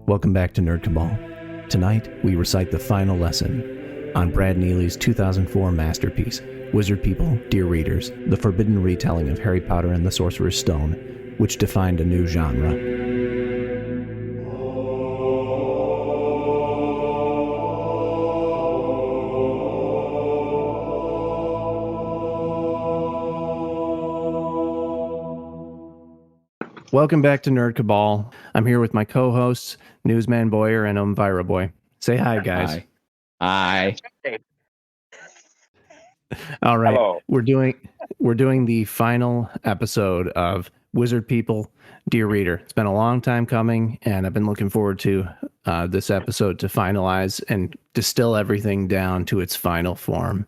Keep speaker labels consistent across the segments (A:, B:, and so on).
A: Welcome back to Nerd Cabal. Tonight, we recite the final lesson on Brad Neely's 2004 masterpiece, Wizard People, Dear Readers, the forbidden retelling of Harry Potter and the Sorcerer's Stone, which defined a new genre. Welcome back to Nerd Cabal. I'm here with my co-hosts, Newsman Boyer and Elvira Boy. Say hi, guys.
B: Hi.
A: All right.
C: Hello.
A: We're doing the final episode of Wizard People, Dear Reader. It's been a long time coming, and I've been looking forward to this episode to finalize and distill everything down to its final form.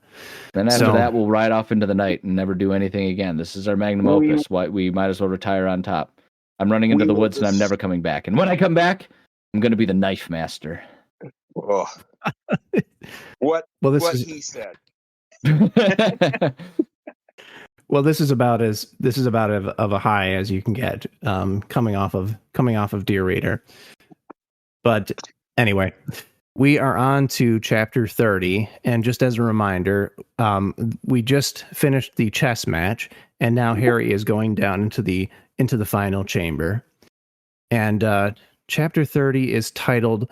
B: Then after that, we'll ride off into the night and never do anything again. This is our magnum opus. We might as well retire on top. I'm running into the woods and I'm never coming back. And when I come back, I'm going to be the knife master.
C: Oh. What he said.
A: Well, this is about of a high as you can get, coming off of Dear Reader. But anyway, we are on to chapter 30, and just as a reminder, we just finished the chess match, and now Harry is going down into the final chamber. And chapter 30 is titled,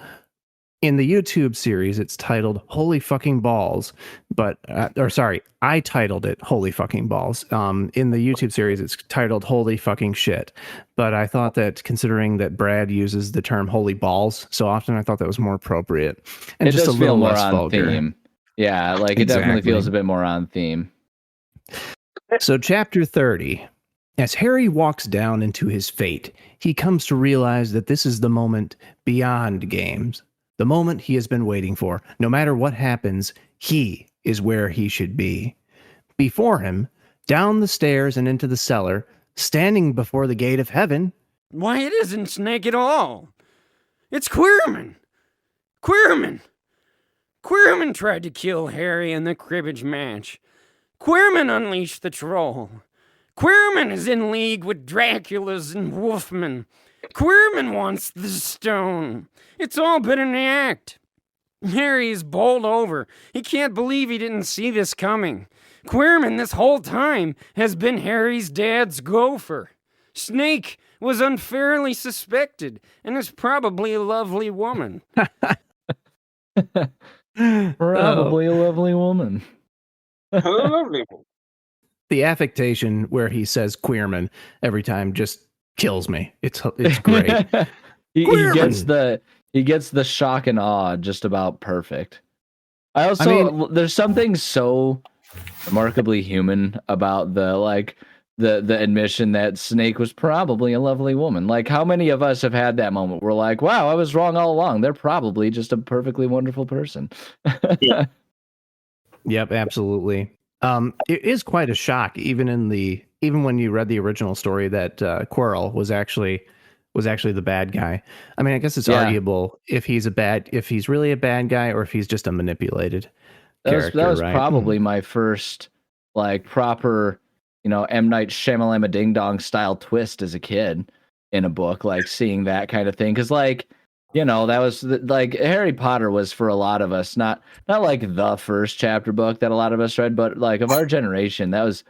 A: in the YouTube series, it's titled Holy Fucking Balls, but, I titled it Holy Fucking Balls. In the YouTube series, it's titled Holy Fucking Shit. But I thought that, considering that Brad uses the term Holy Balls so often, I thought that was more appropriate. And
B: it
A: just
B: does
A: a little
B: feel more
A: less
B: on
A: vulgar.
B: Theme. Yeah, like it definitely feels a bit more on theme.
A: So chapter 30. As Harry walks down into his fate, he comes to realize that this is the moment beyond games. The moment he has been waiting for. No matter what happens, he is where he should be. Before him, down the stairs and into the cellar, standing before the gate of heaven.
D: Why, it isn't Snake at all. It's Quirman. Quirman tried to kill Harry in the cribbage match. Quirman unleashed the troll. Quirman is in league with Draculas and Wolfmen. Quirman wants the stone. It's all been an act. Harry is bowled over. He can't believe he didn't see this coming. Quirman this whole time has been Harry's dad's gopher. Snake was unfairly suspected and is probably a lovely woman.
B: Probably a lovely woman.
A: The affectation where he says Queerman every time just kills me. It's great.
B: he gets the shock and awe just about perfect. There's something so remarkably human about the admission that Snake was probably a lovely woman. Like, how many of us have had that moment? We're like, wow, I was wrong all along. They're probably just a perfectly wonderful person.
A: Yeah. Yep, absolutely. It is quite a shock, even when you read the original story, that Quirrell was actually the bad guy. I mean, I guess it's arguable if he's really a bad guy or if he's just a manipulated character.
B: That was
A: right?
B: probably my first proper, M. Night Shyamalan Ding Dong style twist as a kid in a book, seeing that kind of thing. Because that was Harry Potter was for a lot of us, not the first chapter book that a lot of us read, but of our generation, that was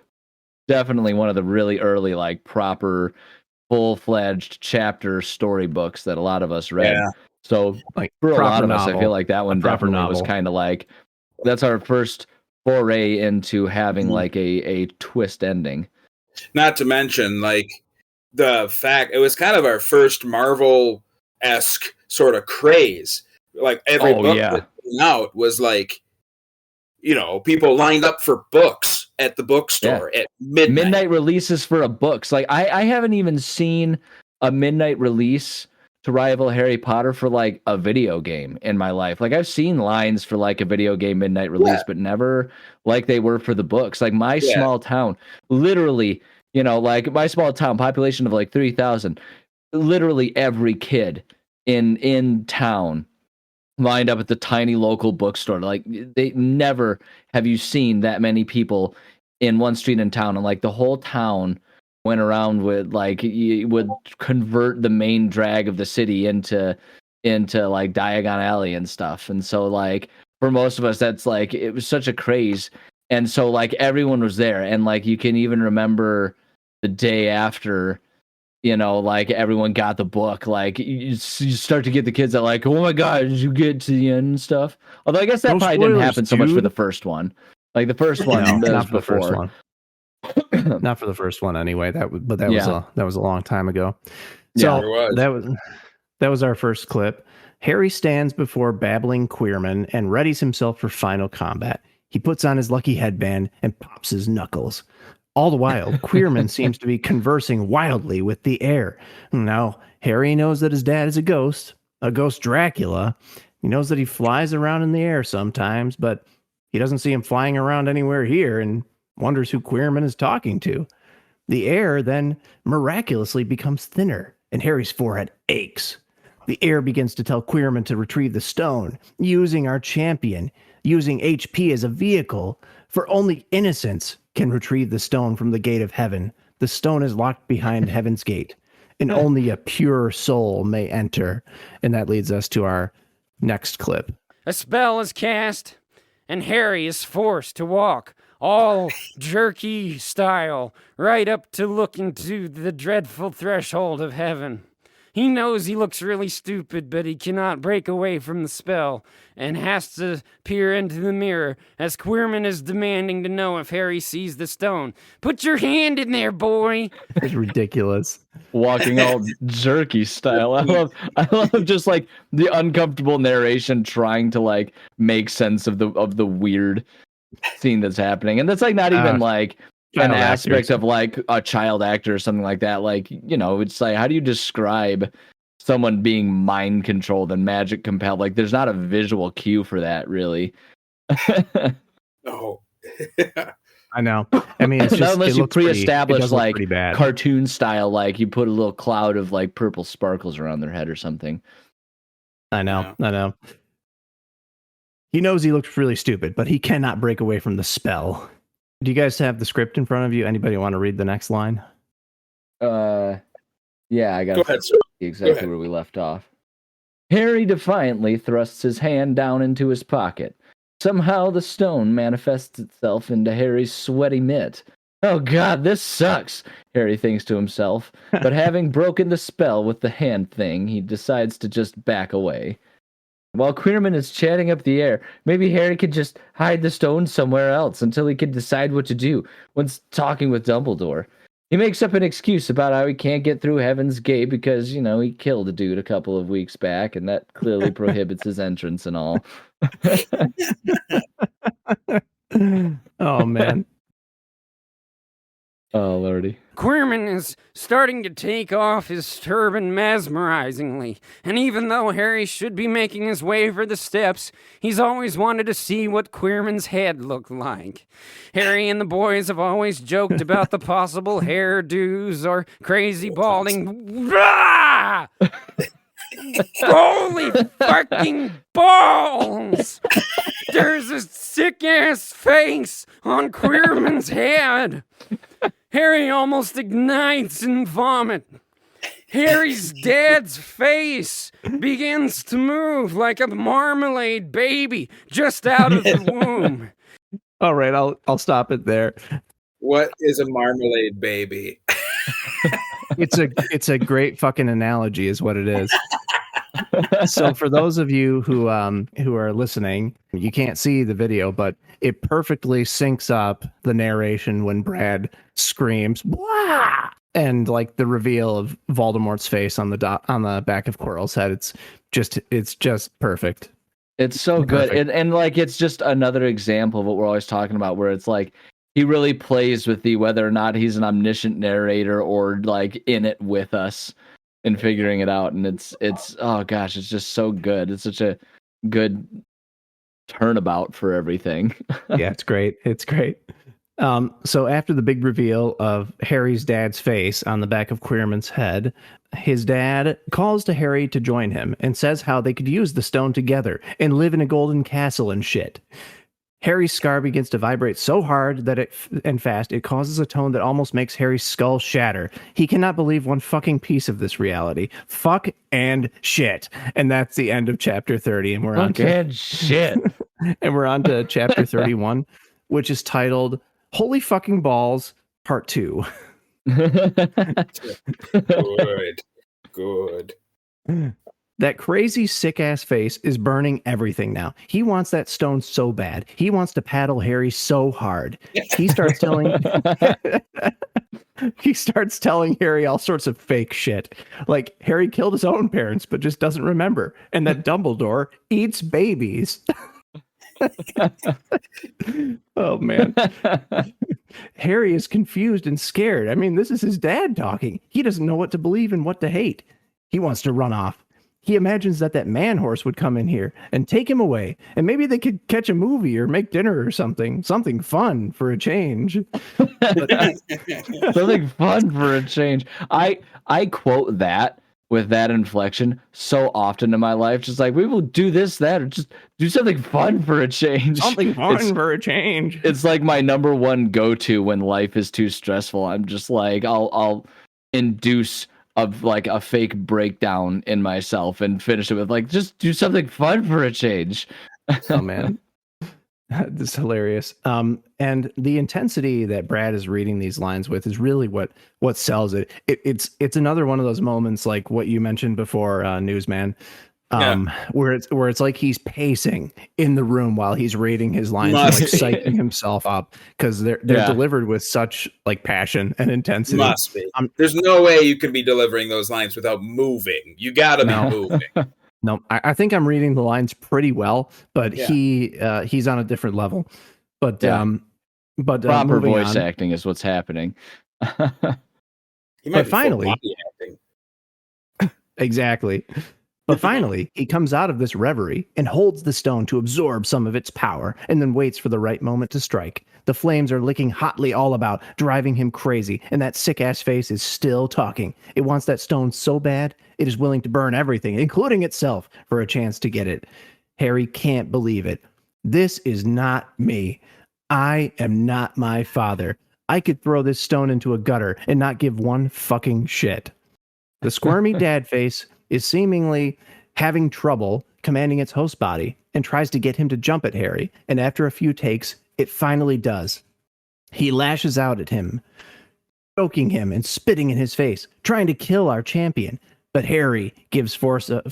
B: definitely one of the really early, proper full-fledged chapter storybooks that a lot of us read. Yeah. So for a lot of us, I feel like that one definitely was kind of that's our first foray into having a twist ending.
C: Not to mention the fact it was kind of our first Marvel-esque sort of craze. Every book that came out was people lined up for books at the bookstore at midnight.
B: Midnight releases for a books. I haven't even seen a midnight release to rival Harry Potter for like a video game in my life. Like I've seen lines for like a video game midnight release, but never like they were for the books. Like my small town, literally, like my small town, population of like 3,000, literally every kid in town lined up at the tiny local bookstore. Like they never have you seen that many people in one street in town, and like the whole town went around with like you would convert the main drag of the city into like Diagon Alley and stuff. And so like for most of us, that's like it was such a craze. And so like everyone was there, and like you can even remember the day after, like everyone got the book. Like you start to get the kids that like, oh my god, did you get to the end and stuff? Although I guess that probably didn't happen so much for the first one. Like the first one,
A: not for the first one. Not for the first one anyway. That was a long time ago. So that was our first clip. Harry stands before babbling Queerman and readies himself for final combat. He puts on his lucky headband and pops his knuckles. All the while, Queerman seems to be conversing wildly with the air. Now, Harry knows that his dad is a ghost Dracula. He knows that he flies around in the air sometimes, but he doesn't see him flying around anywhere here and wonders who Queerman is talking to. The air then miraculously becomes thinner, and Harry's forehead aches. The air begins to tell Queerman to retrieve the stone, using our champion, using HP as a vehicle, for only innocence can retrieve the stone from the gate of heaven. The stone is locked behind heaven's gate, and only a pure soul may enter. And that leads us to our next clip.
D: A spell is cast, and Harry is forced to walk all jerky style right up to look into the dreadful threshold of heaven. He knows he looks really stupid, but he cannot break away from the spell and has to peer into the mirror as Queerman is demanding to know if Harry sees the stone. Put your hand in there, boy.
A: It's ridiculous.
B: Walking all jerky style. I love just like the uncomfortable narration trying to like make sense of the weird scene that's happening. And that's like not even like an aspect of like a child actor or something like that. Like, it's like, how do you describe someone being mind controlled and magic compelled? Like, there's not a visual cue for that, really.
C: Oh,
A: I know. I mean, it's just,
B: not unless you pre-establish like
A: bad.
B: Cartoon style, like you put a little cloud of like purple sparkles around their head or something.
A: I know. He knows he looks really stupid, but he cannot break away from the spell. Do you guys have the script in front of you? Anybody want to read the next line?
B: Yeah, I got exactly where we left off. Harry defiantly thrusts his hand down into his pocket. Somehow the stone manifests itself into Harry's sweaty mitt. Oh god, this sucks, Harry thinks to himself. But having broken the spell with the hand thing, he decides to just back away. While Queerman is chatting up the air, maybe Harry could just hide the stone somewhere else until he could decide what to do when talking with Dumbledore. He makes up an excuse about how he can't get through Heaven's Gate because, he killed a dude a couple of weeks back, and that clearly prohibits his entrance and all.
A: Oh, man.
B: Oh, lordy.
D: Queerman is starting to take off his turban mesmerizingly, and even though Harry should be making his way for the steps, he's always wanted to see what Queerman's head looked like. Harry and the boys have always joked about the possible hairdos or crazy balding. Holy fucking balls! There's a sick-ass face on Queerman's head. Harry almost ignites in vomit. Harry's dad's face begins to move like a marmalade baby just out of the womb.
A: All right, I'll stop it there.
C: What is a marmalade baby?
A: It's a great fucking analogy, is what it is. So for those of you who are listening, you can't see the video, but it perfectly syncs up the narration when Brad screams "Blah!" and like the reveal of Voldemort's face on the back of Quirrell's head. It's just perfect.
B: It's so good, and like it's just another example of what we're always talking about, where it's like he really plays with the whether or not he's an omniscient narrator or like in it with us. and figuring it out. And it's oh gosh, it's just so good. It's such a good turnabout for everything.
A: Yeah, it's great. It's great. So after the big reveal of Harry's dad's face on the back of Queerman's head, his dad calls to Harry to join him and says how they could use the stone together and live in a golden castle and shit. Harry's scar begins to vibrate so hard that and fast it causes a tone that almost makes Harry's skull shatter. He cannot believe one fucking piece of this reality. Fuck and shit. And that's the end of chapter 30. And we're on to
B: shit.
A: And we're on to chapter 31, which is titled Holy Fucking Balls, Part 2.
C: Good.
A: That crazy sick-ass face is burning everything now. He wants that stone so bad. He wants to paddle Harry so hard. He starts telling Harry all sorts of fake shit. Like Harry killed his own parents, but just doesn't remember. And that Dumbledore eats babies. Oh, man. Harry is confused and scared. I mean, this is his dad talking. He doesn't know what to believe and what to hate. He wants to run off. He imagines that man horse would come in here and take him away, and maybe they could catch a movie or make dinner or something fun for a change.
B: Something fun for a change. I quote that with that inflection so often in my life, just like, we will do this, that, or just do something fun for a change.
A: Something fun for a change.
B: It's like my number one go-to when life is too stressful. I'm just like, I'll induce of like a fake breakdown in myself and finish it with like, just do something fun for a change.
A: Oh man, this is hilarious. And the intensity that Brad is reading these lines with is really what sells it. It's another one of those moments like what you mentioned before, Newsman, where it's like he's pacing in the room while he's reading his lines and like psyching himself up because they're delivered with such like passion and intensity.
C: Must be. There's no way you can be delivering those lines without moving. You gotta be moving.
A: No, I think I'm reading the lines pretty well, but he's on a different level. But
B: proper voice acting is what's happening.
C: But
A: finally, exactly. But finally, he comes out of this reverie and holds the stone to absorb some of its power, and then waits for the right moment to strike. The flames are licking hotly all about, driving him crazy, and that sick-ass face is still talking. It wants that stone so bad, it is willing to burn everything, including itself, for a chance to get it. Harry can't believe it. This is not me. I am not my father. I could throw this stone into a gutter and not give one fucking shit. The squirmy dad face is seemingly having trouble commanding its host body and tries to get him to jump at Harry, and after a few takes, it finally does. He lashes out at him, choking him and spitting in his face, trying to kill our champion, but Harry gives forth a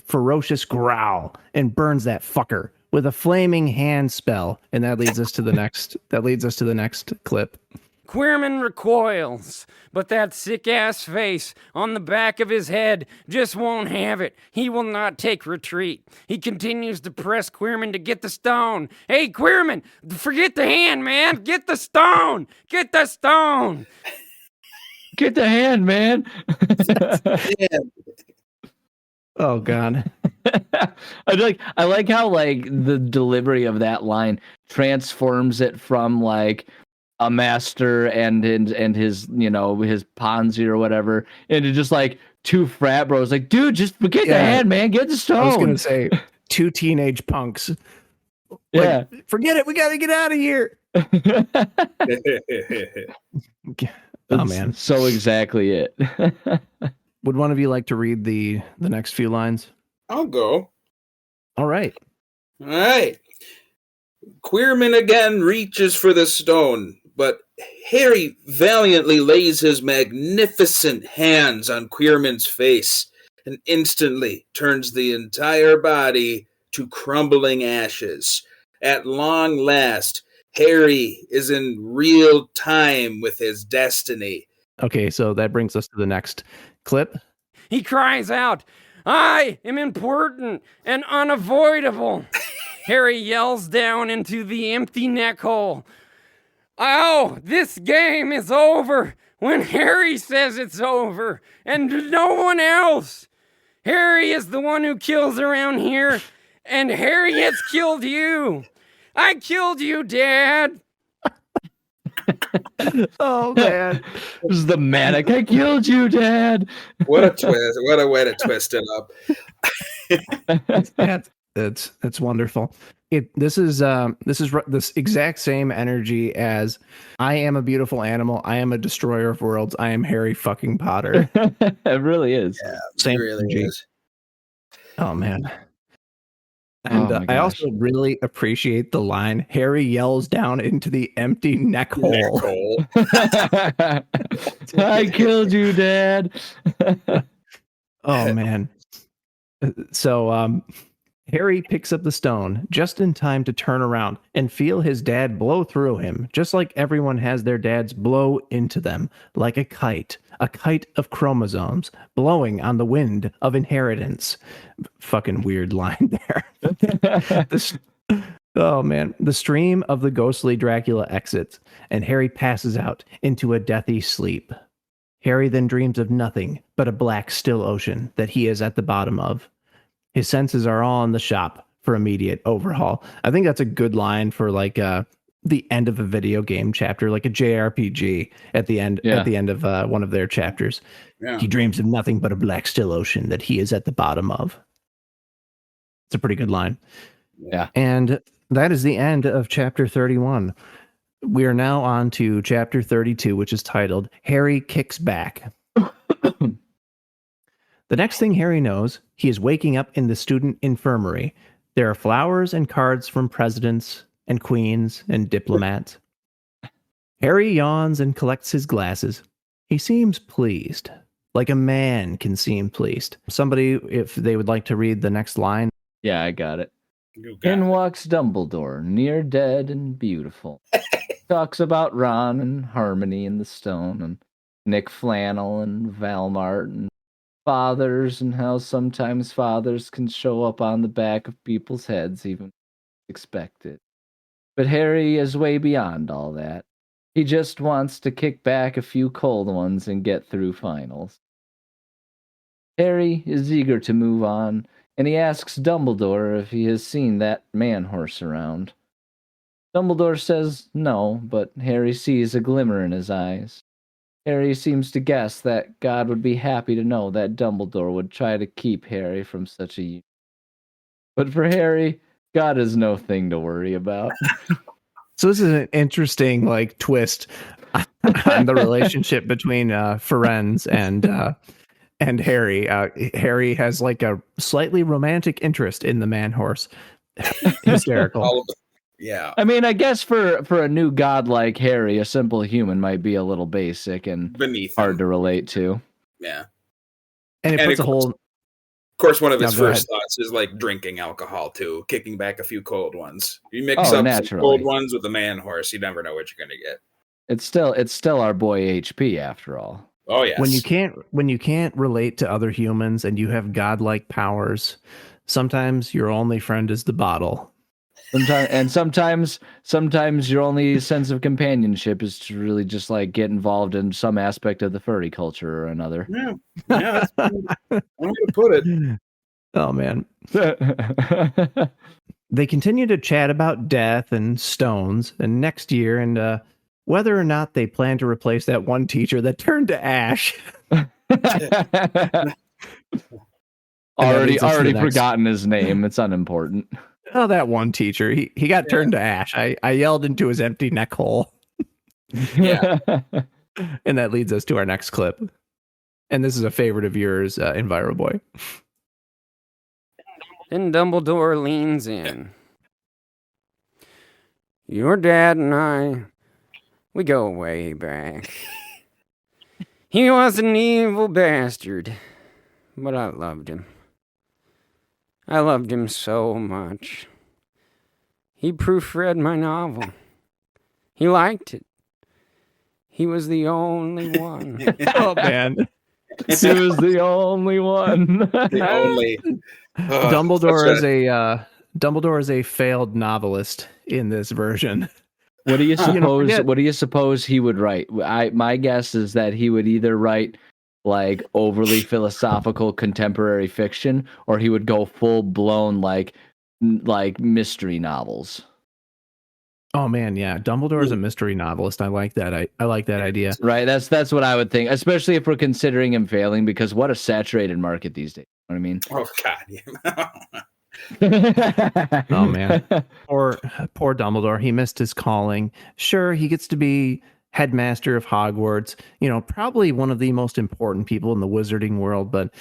A: ferocious growl and burns that fucker with a flaming hand spell, and that leads us to the next clip.
D: Queerman recoils, but that sick-ass face on the back of his head just won't have it. He will not take retreat. He continues to press Queerman to get the stone. Hey, Queerman, forget the hand, man. Get the stone. Get the stone.
B: Get the hand, man.
A: Oh, God.
B: I like how like the delivery of that line transforms it from like a master and his, you know, his Ponzi or whatever, into just like two frat bros. Like, dude, just forget the hand, man. Get the stone.
A: I was gonna say two teenage punks.
B: Yeah,
A: like, forget it. We got to get out of here. Oh man,
B: so exactly it.
A: Would one of you like to read the next few lines?
C: I'll go.
A: All right.
C: Queerman again reaches for the stone, but Harry valiantly lays his magnificent hands on Queerman's face and instantly turns the entire body to crumbling ashes. At long last, Harry is in real time with his destiny.
A: Okay, so that brings us to the next clip.
D: He cries out, "I am important and unavoidable." Harry yells down into the empty neck hole. "Oh, this game is over. when Harry says it's over, and no one else. Harry is the one who kills around here, and Harry has killed you. I killed you, Dad.
A: Oh man,
B: This is the manic. I killed you, Dad.
C: What a twist! What a way to twist it up.
A: That's wonderful. This is this exact same energy as I am a beautiful animal. I am a destroyer of worlds. I am Harry fucking Potter.
B: It really is.
C: Yeah,
A: Same
C: it really
A: energy.
C: is.
A: Oh man. And
B: Oh my
A: I also
B: gosh.
A: really appreciate the line Harry yells down into the empty neck hole.
B: I killed you, Dad.
A: Oh man. So Harry picks up the stone just in time to turn around and feel his dad blow through him, just like everyone has their dads blow into them, like a kite of chromosomes blowing on the wind of inheritance. Fucking weird line there. Oh man, the stream of the ghostly Dracula exits, and Harry passes out into a deathy sleep. Harry then dreams of nothing but a black, still ocean that he is at the bottom of. His senses are all in the shop for immediate overhaul. I think that's a good line for like the end of a video game chapter, like a JRPG at the end of one of their chapters.
C: Yeah.
A: He dreams of nothing but a black, still ocean that he is at the bottom of. It's a pretty good line.
B: Yeah.
A: And that is the end of chapter 31. We are now on to chapter 32, which is titled Harry Kicks Back. The next thing Harry knows, he is waking up in the student infirmary. There are flowers and cards from presidents and queens and diplomats. Harry yawns and collects his glasses. He seems pleased, like a man can seem pleased. Somebody, if they would like to read the next line.
B: Yeah, I got it.
C: You got
B: In
C: it.
B: walks Dumbledore, near dead and beautiful. Talks about Ron and Harmony in the Stone, and Nick Flannel and Valmart, and fathers, and how sometimes fathers can show up on the back of people's heads, even expected. But Harry is way beyond all that. He just wants to kick back a few cold ones and get through finals. Harry is eager to move on, and he asks Dumbledore if he has seen that man-horse around. Dumbledore says no, but Harry sees a glimmer in his eyes. Harry seems to guess that God would be happy to know that Dumbledore would try to keep Harry from such a union. But for Harry, God is no thing to worry about.
A: So this is an interesting like twist on the relationship between Ferenz and Harry. Harry has like a slightly romantic interest in the man horse. Hysterical.
C: All of it. Yeah.
B: I mean, I guess for a new god like Harry, a simple human might be a little basic and
C: Beneath
B: hard
C: him.
B: to relate to.
C: Yeah.
A: And it
C: And
A: puts a
C: of course-
A: whole.
C: Of course, one of his
A: No, go
C: first thoughts is like drinking alcohol too, kicking back a few cold ones. You mix
B: Oh,
C: up some
B: naturally.
C: cold ones with the man horse, you never know what you're gonna get.
B: It's still our boy HP after all.
C: Oh yes.
A: When you can't relate to other humans and you have godlike powers, sometimes your only friend is the bottle.
B: Sometimes your only sense of companionship is to really just like get involved in some aspect of the furry culture or another.
C: Yeah, that's one way to put it.
A: Oh man. They continue to chat about death and stones and next year and whether or not they plan to replace that one teacher that turned to ash.
B: already
A: leads us to the next-
B: forgotten his name. It's unimportant.
A: Oh, that one teacher. He got turned to ash. I yelled into his empty neck hole.
C: Yeah.
A: And that leads us to our next clip. And this is a favorite of yours, Enviro Boy.
D: Then Dumbledore leans in. Your dad and I, we go way back. He was an evil bastard, but I loved him. I loved him so much. He proofread my novel. He liked it. He was the only one.
A: Oh man.
B: He was the only one.
C: The only
A: Dumbledore is a failed novelist in this version.
B: What do you suppose?
A: forget-
B: What do you suppose he would write? My guess is that he would either write like overly philosophical contemporary fiction, or he would go full blown like mystery novels.
A: Oh man, yeah. Dumbledore's a mystery novelist. I like that. I like that idea.
B: Right. That's what I would think, especially if we're considering him failing, because what a saturated market these days. You know what I mean?
C: Oh God.
A: Oh man. Poor Dumbledore. He missed his calling. Sure, he gets to be headmaster of Hogwarts, probably one of the most important people in the wizarding world, but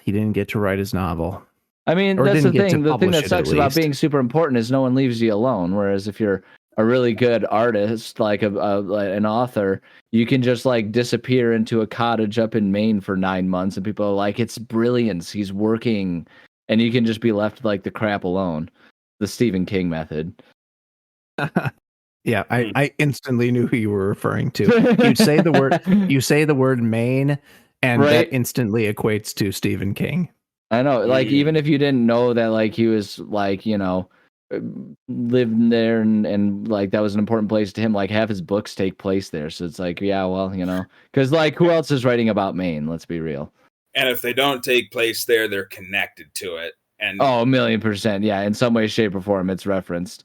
A: he didn't get to write his novel.
B: I mean,
A: Or
B: that's the
A: didn't get to
B: thing. The thing
A: publish
B: that
A: it,
B: sucks
A: at
B: about
A: least.
B: being super important is no one leaves you alone. Whereas if you're a really good artist, like an author, you can just like disappear into a cottage up in Maine for 9 months, and people are like, "It's brilliance. He's working," and you can just be left like the crap alone. The Stephen King method.
A: Yeah, I instantly knew who you were referring to. You say the word Maine, and
B: Right?
A: that instantly equates to Stephen King.
B: I know, like even if you didn't know that, like he was like lived there and like that was an important place to him, like half his books take place there, so it's like, yeah, well, because like who else is writing about Maine? Let's be real.
C: And if they don't take place there, they're connected to it. And
B: Oh, 1,000,000%, yeah, in some way, shape, or form, it's referenced.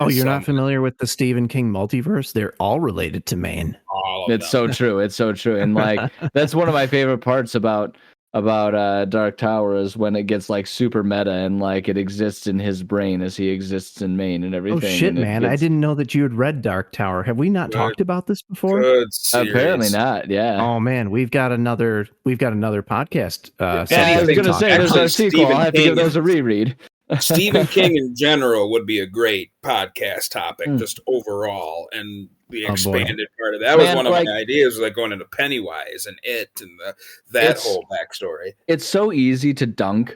A: Oh, you're not familiar with the Stephen King multiverse? They're all related to Maine.
C: all of
B: It's
C: them.
B: so true. It's so true, and like that's one of my favorite parts about Dark Tower is when it gets like super meta and like it exists in his brain as he exists in Maine and everything.
A: Oh shit, man! I didn't know that you had read Dark Tower. Have we not talked about this before?
C: Good series.
B: Apparently not. Yeah.
A: Oh man, we've got another podcast.
B: I was gonna say there's a sequel. I'll have to give those a reread.
C: Stephen King in general would be a great podcast topic, just overall, and the expanded part of that was one of my ideas, like going into Pennywise and It and that whole backstory.
B: It's so easy to dunk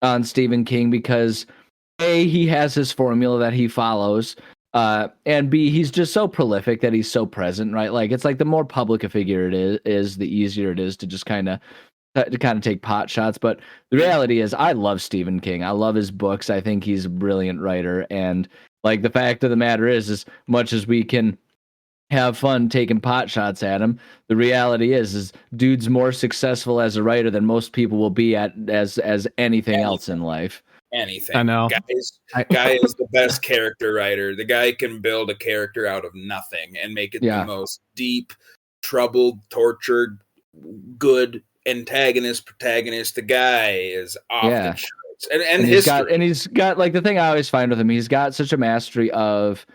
B: on Stephen King because A, he has his formula that he follows, and B, he's just so prolific that he's so present, right? Like it's like the more public a figure it is, the easier it is to just kind of take pot shots. But the reality is I love Stephen King. I love his books. I think he's a brilliant writer. And like the fact of the matter is, as much as we can have fun taking pot shots at him, the reality is dude's more successful as a writer than most people will be at as anything else in life.
C: Anything.
A: I know.
C: Guy is the best character writer. The guy can build a character out of nothing and make it the most deep, troubled, tortured, good antagonist, protagonist. The guy is off the charts. And
B: he's got like the thing I always find with him, he's got such a mastery of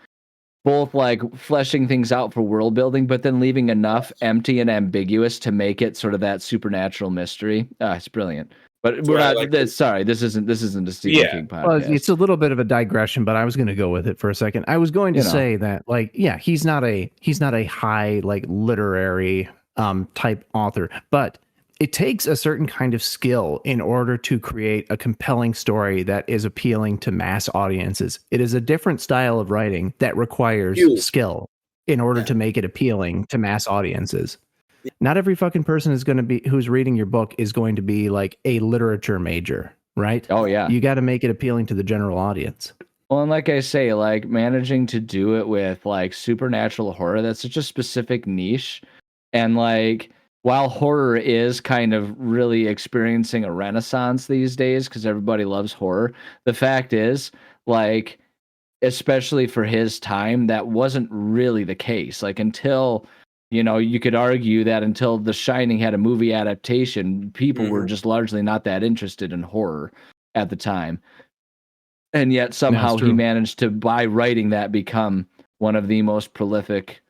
B: both like fleshing things out for world building, but then leaving enough empty and ambiguous to make it sort of that supernatural mystery. It's brilliant. But we're not. Sorry, this isn't a Stephen King podcast.
A: Well, it's a little bit of a digression, but I was going to go with it for a second. I was going to say that, like, yeah, he's not a high like literary type author, but it takes a certain kind of skill in order to create a compelling story that is appealing to mass audiences. It is a different style of writing that requires skill in order to make it appealing to mass audiences. Not every fucking person who's reading your book is going to be like a literature major, right?
B: Oh yeah.
A: You got to make it appealing to the general audience.
B: Well, and like I say, like managing to do it with like supernatural horror, that's such a specific niche. And like, while horror is kind of really experiencing a renaissance these days because everybody loves horror, the fact is, like, especially for his time, that wasn't really the case. Like, until, you could argue that until The Shining had a movie adaptation, people were just largely not that interested in horror at the time. And yet somehow he managed to, by writing that, become one of the most prolific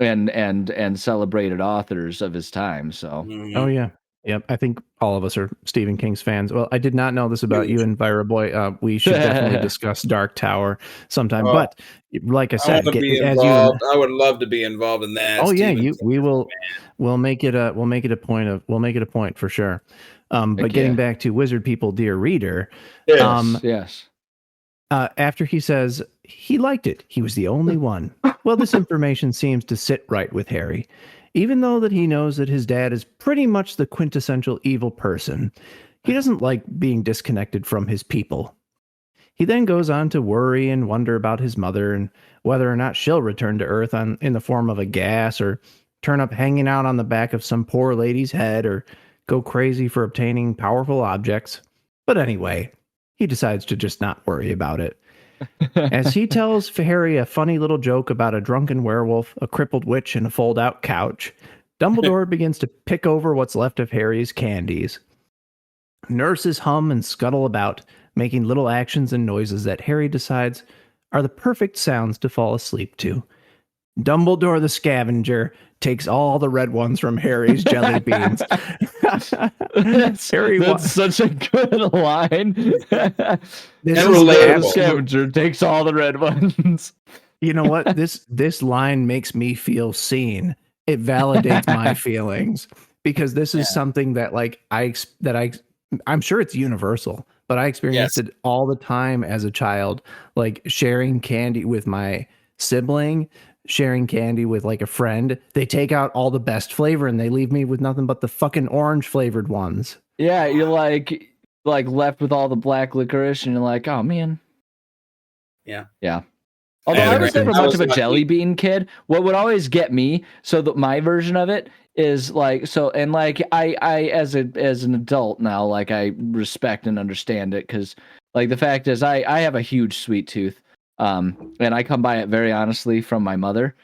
B: and celebrated authors of his time. So
A: oh yeah, yep. I think all of us are Stephen King's fans. Well, I did not know this about you and Vira Boy. We should definitely discuss Dark Tower sometime. But like I said,
C: I would love to be involved in that.
A: Oh yeah, we'll make it a point for sure. But getting back to Wizard People, dear reader.
B: Yes.
A: After he says he liked it, he was the only one. Well, this information seems to sit right with Harry. Even though that he knows that his dad is pretty much the quintessential evil person, he doesn't like being disconnected from his people. He then goes on to worry and wonder about his mother and whether or not she'll return to Earth in the form of a gas, or turn up hanging out on the back of some poor lady's head, or go crazy for obtaining powerful objects. But anyway, he decides to just not worry about it. As he tells Harry a funny little joke about a drunken werewolf, a crippled witch, and a fold-out couch, Dumbledore begins to pick over what's left of Harry's candies. Nurses hum and scuttle about, making little actions and noises that Harry decides are the perfect sounds to fall asleep to. Dumbledore the Scavenger takes all the red ones from Harry's jelly beans.
B: That's such a good line.
C: The
B: Scavenger takes all the red ones.
A: You know what? This line makes me feel seen. It validates my feelings, because this is something that I'm sure it's universal, but I experienced it all the time as a child, like sharing candy with my sibling, sharing candy with like a friend. They take out all the best flavor and they leave me with nothing but the fucking orange flavored ones.
B: Yeah, you're like left with all the black licorice, and you're like, oh man. Yeah. Although I was never much of a jelly bean kid. What would always get me, my version of it is like, I as an adult now, like, I respect and understand it, because like the fact is I have a huge sweet tooth, and I come by it very honestly from my mother.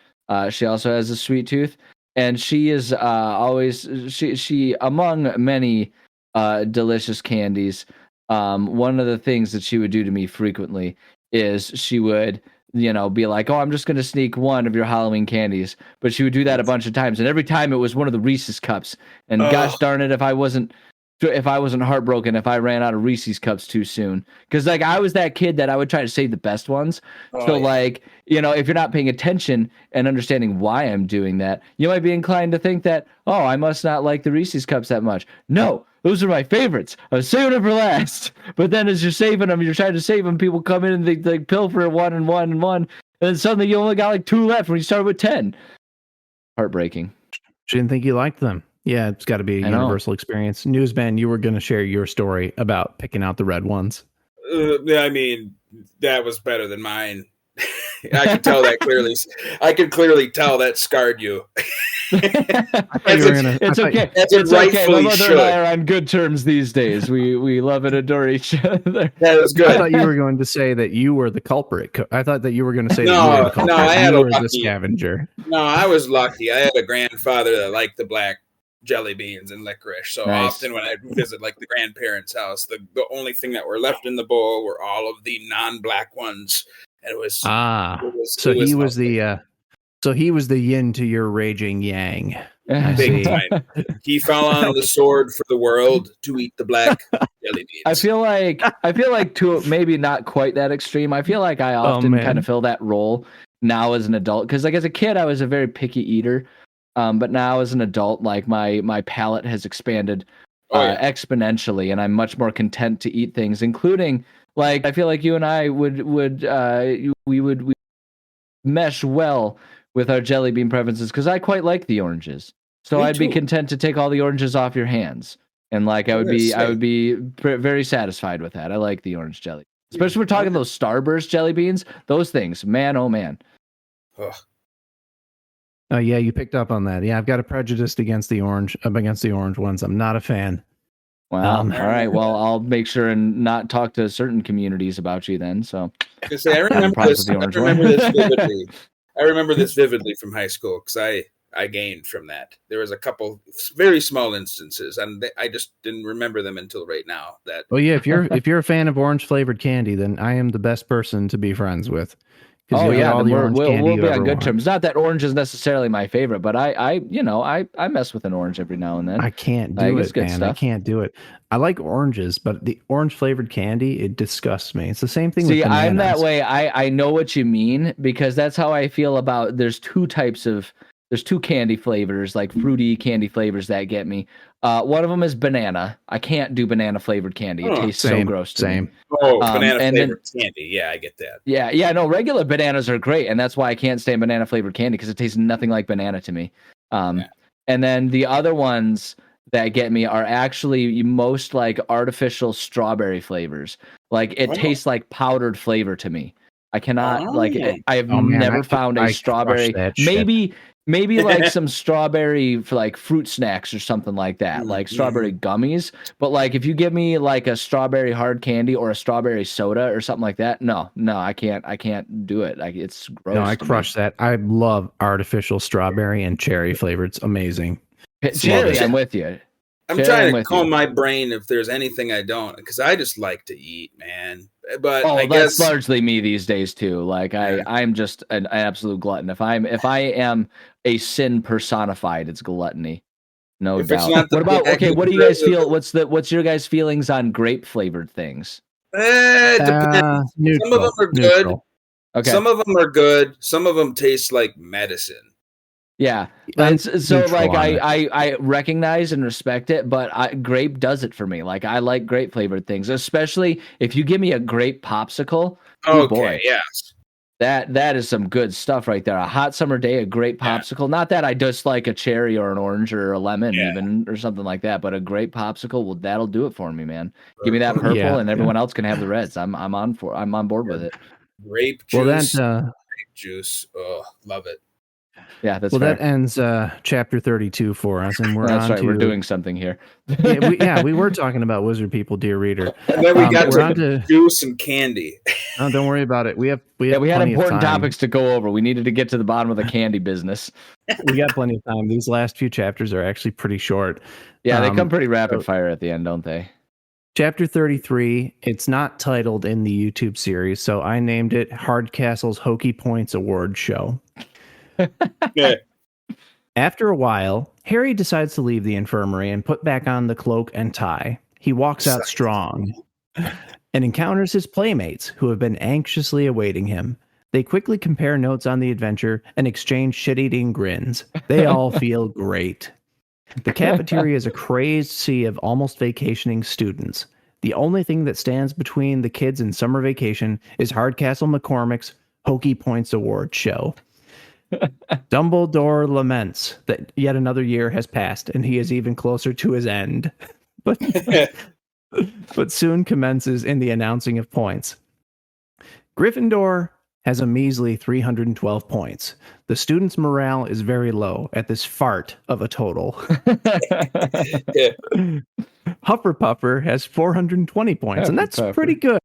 B: She also has a sweet tooth, and she is always she among many delicious candies. One of the things that she would do to me frequently is she would, be like, oh, I'm just going to sneak one of your Halloween candies. But she would do that a bunch of times. And every time it was one of the Reese's cups. And gosh darn it, if I wasn't heartbroken if I ran out of Reese's cups too soon. Because like I was that kid that I would try to save the best ones. Like, if you're not paying attention and understanding why I'm doing that, you might be inclined to think that, oh, I must not like the Reese's cups that much. No, those are my favorites. I was saving them for last. But then as you're saving them, you're trying to save them, people come in and they pilfer one and one and one. And then suddenly you only got like 2 left when you started with 10. Heartbreaking.
A: She didn't think you liked them. Yeah, it's got to be a universal experience. Newsman, you were going to share your story about picking out the red ones.
C: I mean, that was better than mine. I could tell that clearly. I could clearly tell that scarred you.
B: It's okay. It's okay. My mother and I are on good terms these days. We love and adore each other.
C: That was good.
A: I thought you were going to say that you were the culprit. I thought that you were going to say that you were the culprit.
C: No, I had
A: you were the scavenger.
C: No, I was lucky. I had a grandfather that liked the black jelly beans and licorice. So often when I visit like the grandparents' house, the only thing that were left in the bowl were all of the non-black ones. And it was
A: so he was the yin to your raging yang.
C: Big time. He fell on the sword for the world to eat the black jelly beans.
B: I feel like to maybe not quite that extreme. I feel like I often kind of fill that role now as an adult, because like as a kid I was a very picky eater. But now as an adult, like my palate has expanded exponentially, and I'm much more content to eat things, including like I feel like you and I would mesh well with our jelly bean preferences, because I quite like the oranges. So I'd be content to take all the oranges off your hands, and like I would be very satisfied with that. I like the orange jelly, especially we're talking those Starburst jelly beans. Those things, man, oh man.
C: Ugh.
A: Oh yeah, you picked up on that. Yeah, I've got a prejudice against the orange ones. I'm not a fan.
B: Wow. All right. Well, I'll make sure and not talk to certain communities about you then. So
C: I remember vividly. I remember this vividly from high school, because I gained from that. There was a couple very small instances, and I just didn't remember them until right now.
A: Well, yeah, if you're a fan of orange flavored candy, then I am the best person to be friends with.
B: Oh yeah, we'll be on good terms. Not that orange is necessarily my favorite, but I mess with an orange every now and then.
A: I can't do it, man. Stuff. I can't do it. I like oranges, but the orange flavored candy, it disgusts me. It's the same thing.
B: See,
A: with bananas.
B: I'm that way. I know what you mean, because that's how I feel about. There's two candy flavors, like fruity candy flavors that get me. One of them is banana. I can't do banana flavored candy. It tastes so gross to me.
C: Oh, banana flavored candy. Yeah, I get that.
B: Yeah. No, regular bananas are great, and that's why I can't stand banana flavored candy, because it tastes nothing like banana to me. And then the other ones that get me are actually most like artificial strawberry flavors. Like it tastes like powdered flavor to me. I cannot I have never found a strawberry. Maybe like some strawberry for like fruit snacks or something like that, like strawberry gummies. But like if you give me like a strawberry hard candy or a strawberry soda or something like that, no, I can't do it. Like it's gross.
A: No, I crush that. I love artificial strawberry and cherry flavor. It's amazing.
B: Cherry, I'm with you.
C: I'm trying to comb my brain if there's anything I don't, because I just like to eat, man. But I
B: that's
C: guess
B: largely me these days too. Like I'm just an absolute glutton. If I am a sin personified, it's gluttony, no doubt. What about what do you guys feel? What's your guys' feelings on grape flavored things?
C: It depends. Some of them are good. Okay. Some of them are good. Some of them taste like medicine.
B: Yeah, and so like I recognize and respect it, but grape does it for me. Like I like grape flavored things, especially if you give me a grape popsicle. Oh boy,
C: yes,
B: that is some good stuff right there. A hot summer day, a grape popsicle. Yeah. Not that I just like a cherry or an orange or a lemon even or something like that, but a grape popsicle, well, that'll do it for me, man. Give me that purple, and everyone else can have the reds. I'm on board with it.
C: Grape juice, grape juice. Oh, love it.
B: Yeah, that's fair.
A: That ends chapter 32 for us, and we're
B: that's right. We're doing something here.
A: we were talking about wizard people, dear reader,
C: and then we got to juice and candy.
A: Oh, don't worry about it. We had
B: important topics to go over. We needed to get to the bottom of the candy business.
A: We got plenty of time. These last few chapters are actually pretty short.
B: Yeah, they come pretty rapid fire at the end, don't they?
A: Chapter 33. It's not titled in the YouTube series, so I named it Hardcastle's Hokey Points Award Show. After a while, Harry decides to leave the infirmary and put back on the cloak and tie. He walks out strong and encounters his playmates, who have been anxiously awaiting him. They quickly compare notes on the adventure and exchange shit-eating grins. They all feel great. The cafeteria is a crazed sea of almost vacationing students. The only thing that stands between the kids and summer vacation is Hardcastle McCormick's Hokey Points Award Show. Dumbledore laments that yet another year has passed and he is even closer to his end, but soon commences in the announcing of points. Gryffindor has a measly 312 points. The students' morale is very low at this fart of a total. Hufflepuffer has 420 points, and that's pretty good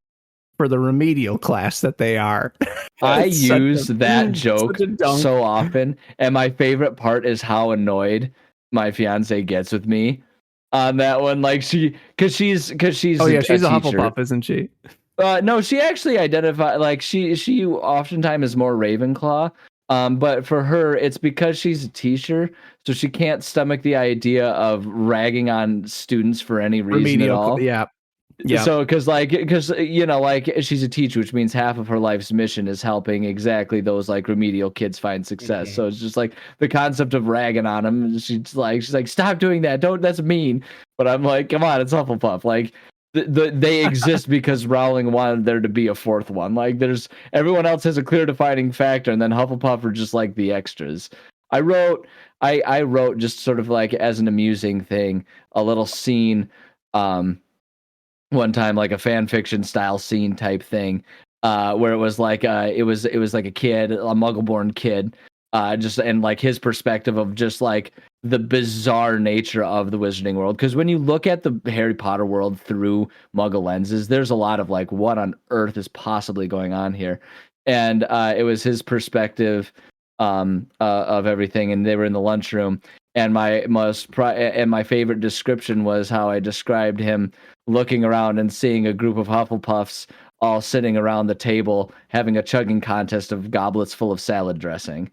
A: for the remedial class that they are.
B: I use that joke so often, and my favorite part is how annoyed my fiance gets with me on that one. Like because she's
A: she's a Hufflepuff, isn't she?
B: No, she actually identifies like she oftentimes is more Ravenclaw. But for her, it's because she's a teacher, so she can't stomach the idea of ragging on students for any reason at all.
A: Yeah.
B: Yeah. So, because you know, like she's a teacher, which means half of her life's mission is helping exactly those like remedial kids find success. Mm-hmm. So it's just like the concept of ragging on them. She's like, stop doing that. That's mean. But I'm like, come on, it's Hufflepuff. Like they exist because Rowling wanted there to be a fourth one. Like everyone else has a clear defining factor, and then Hufflepuff are just like the extras. I wrote just sort of like as an amusing thing, a little scene. One time, like a fan fiction style scene type thing, where it was like it was like a kid, a Muggle-born kid, just and like his perspective of just like the bizarre nature of the Wizarding world. Because when you look at the Harry Potter world through Muggle lenses, there's a lot of like, what on earth is possibly going on here? And it was his perspective of everything, and they were in the lunchroom. And my favorite description was how I described him looking around and seeing a group of Hufflepuffs all sitting around the table having a chugging contest of goblets full of salad dressing.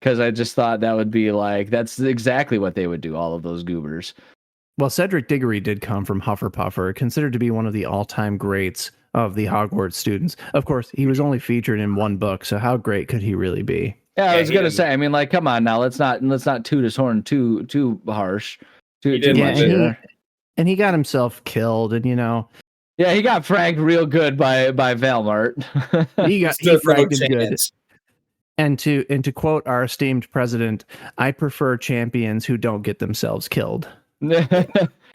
B: Because I just thought that would be like, that's exactly what they would do, all of those goobers.
A: Well, Cedric Diggory did come from Hufflepuffer, considered to be one of the all-time greats of the Hogwarts students. Of course, he was only featured in one book, so how great could he really be?
B: Yeah, I was gonna say. I mean, like, come on now. Let's not toot his horn too harsh. Too much.
A: And he got himself killed, and you know.
B: Yeah, he got fragged real good by Valmart.
A: he fragged him good. And to quote our esteemed president, I prefer champions who don't get themselves killed.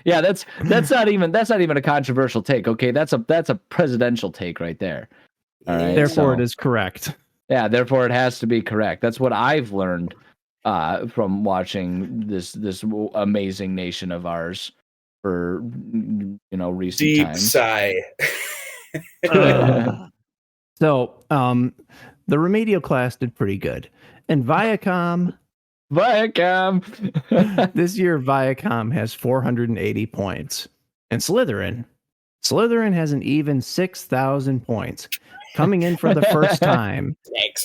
B: Yeah, that's not even a controversial take. Okay, that's a presidential take right there. All right.
A: Therefore, it is correct.
B: Yeah, therefore it has to be correct. That's what I've learned from watching this amazing nation of ours for recent
C: Deep
B: times.
C: sigh.
A: So, the remedial class did pretty good, and Viacom. This year, Viacom has 480 points, and Slytherin has an even 6,000 points, coming in for the first time.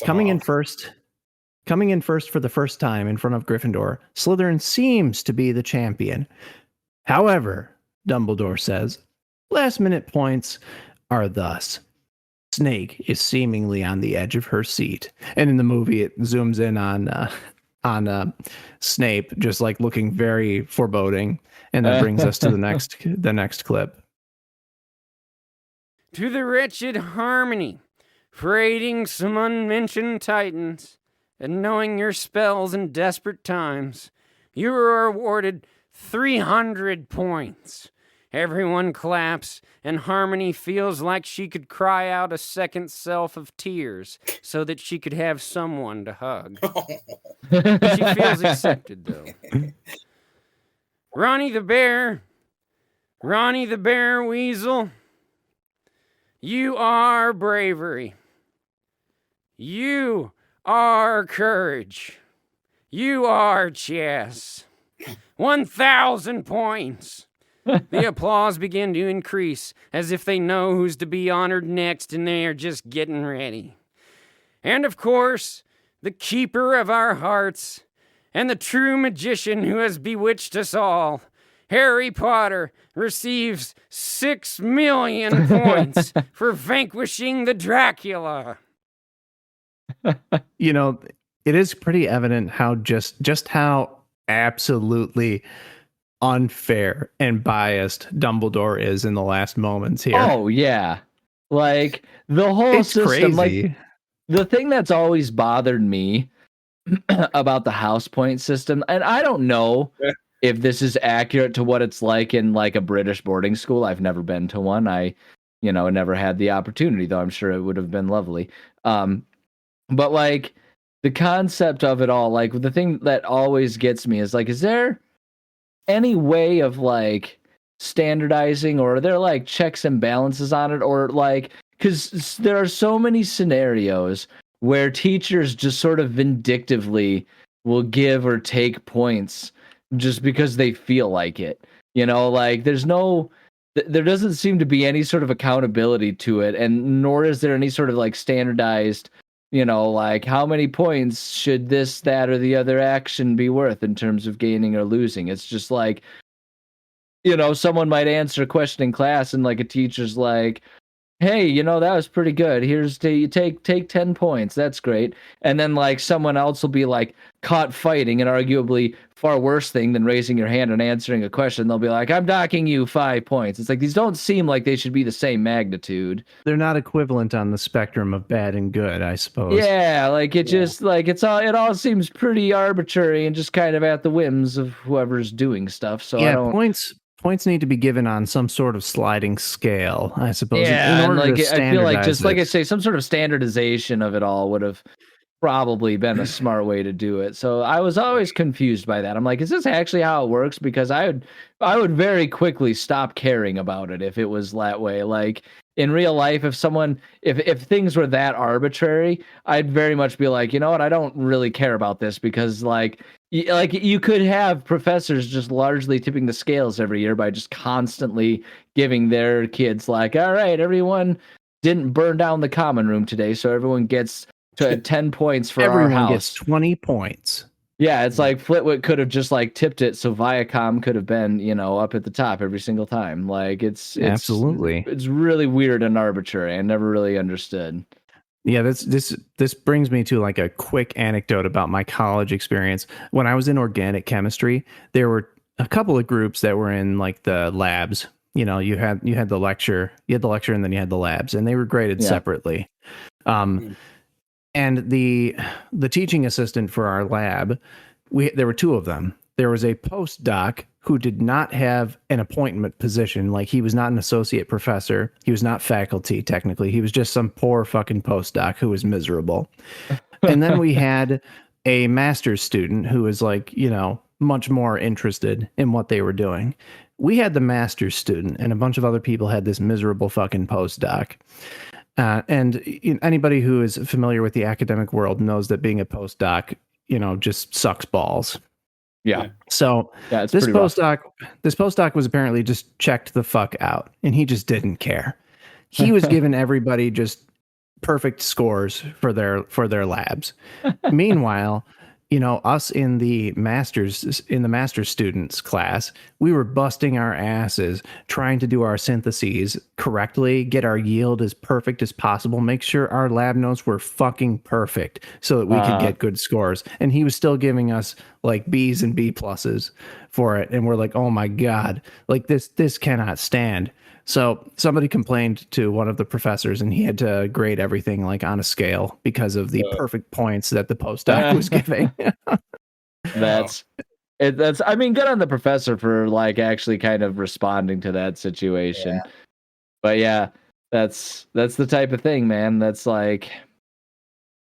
A: Coming in first for the first time in front of Gryffindor. Slytherin seems to be the champion. However, Dumbledore says, last-minute points are thus. Snake is seemingly on the edge of her seat, and in the movie, it zooms in on Snape, just like looking very foreboding, and that brings us to the next clip.
D: To the wretched Harmony, for aiding some unmentioned titans, and knowing your spells in desperate times, you are awarded 300 points. Everyone claps, and Harmony feels like she could cry out a second self of tears so that she could have someone to hug. She feels accepted, though. Ronnie the Bear Weasel, you are bravery. You are courage. You are chess. 1,000 points. The applause began to increase, as if they know who's to be honored next and they are just getting ready. And of course, the keeper of our hearts, and the true magician who has bewitched us all, Harry Potter, receives 6 million points for vanquishing the Dracula.
A: It is pretty evident how just how absolutely unfair and biased Dumbledore is in the last moments here.
B: Oh yeah, like the whole
A: it's
B: system.
A: crazy.
B: Like the thing that's always bothered me about the house point system, and I don't know if this is accurate to what it's like in like a British boarding school. I've never been to one. I, never had the opportunity, though I'm sure it would have been lovely. But like the concept of it all, like the thing that always gets me is like, is there any way of like standardizing, or are there like checks and balances on it, or like, because there are so many scenarios where teachers just sort of vindictively will give or take points just because they feel like it, like there doesn't seem to be any sort of accountability to it, and nor is there any sort of like standardized, like how many points should this, that, or the other action be worth in terms of gaining or losing. It's just like, someone might answer a question in class and like a teacher's like, hey, that was pretty good. Here's you take 10 points. That's great. And then like someone else will be like caught fighting an arguably far worse thing than raising your hand and answering a question. They'll be like, I'm docking you 5 points. It's like, these don't seem like they should be the same magnitude.
A: They're not equivalent on the spectrum of bad and good, I suppose.
B: Yeah, like it just like it all seems pretty arbitrary and just kind of at the whims of whoever's doing stuff. So
A: yeah, points need to be given on some sort of sliding scale, I suppose.
B: Yeah,
A: in order
B: and like
A: to
B: I feel like, just like I
A: it.
B: say, some sort of standardization of it all would have probably been a smart way to do it. So I was always confused by that. I'm like, is this actually how it works? Because I would very quickly stop caring about it if it was that way. Like in real life, if things were that arbitrary, I'd very much be like, you know what, I don't really care about this, because like you could have professors just largely tipping the scales every year by just constantly giving their kids like, all right, everyone didn't burn down the common room today, so everyone gets 10 points for
A: everyone
B: our house.
A: Gets 20 points.
B: Yeah, it's like Flitwick could have just like tipped it, so Viacom could have been, up at the top every single time. Like it's
A: absolutely,
B: it's really weird and arbitrary. I never really understood.
A: Yeah, this brings me to like a quick anecdote about my college experience. When I was in organic chemistry, there were a couple of groups that were in like the labs. You had the lecture, and then you had the labs, and they were graded separately. And the teaching assistant for our lab, there were two of them. There was a postdoc who did not have an appointment position. Like, he was not an associate professor. He was not faculty, technically. He was just some poor fucking postdoc who was miserable. And then we had a master's student who was like, you know, much more interested in what they were doing. We had the master's student, and a bunch of other people had this miserable fucking postdoc. And anybody who is familiar with the academic world knows that being a postdoc, you know, just sucks balls.
B: Yeah.
A: So
B: yeah,
A: this postdoc was apparently just checked the fuck out, and he just didn't care. He was giving everybody just perfect scores for their labs. Meanwhile, you know, us in the master's students class, we were busting our asses trying to do our syntheses correctly, get our yield as perfect as possible, make sure our lab notes were fucking perfect so that we could get good scores. And he was still giving us like B's and B pluses for it. And we're like, oh my God, like this cannot stand. So somebody complained to one of the professors, and he had to grade everything like on a scale because of the perfect points that the postdoc was giving.
B: That's I mean, good on the professor for like actually kind of responding to that situation. Yeah. But yeah, that's the type of thing, man. That's like,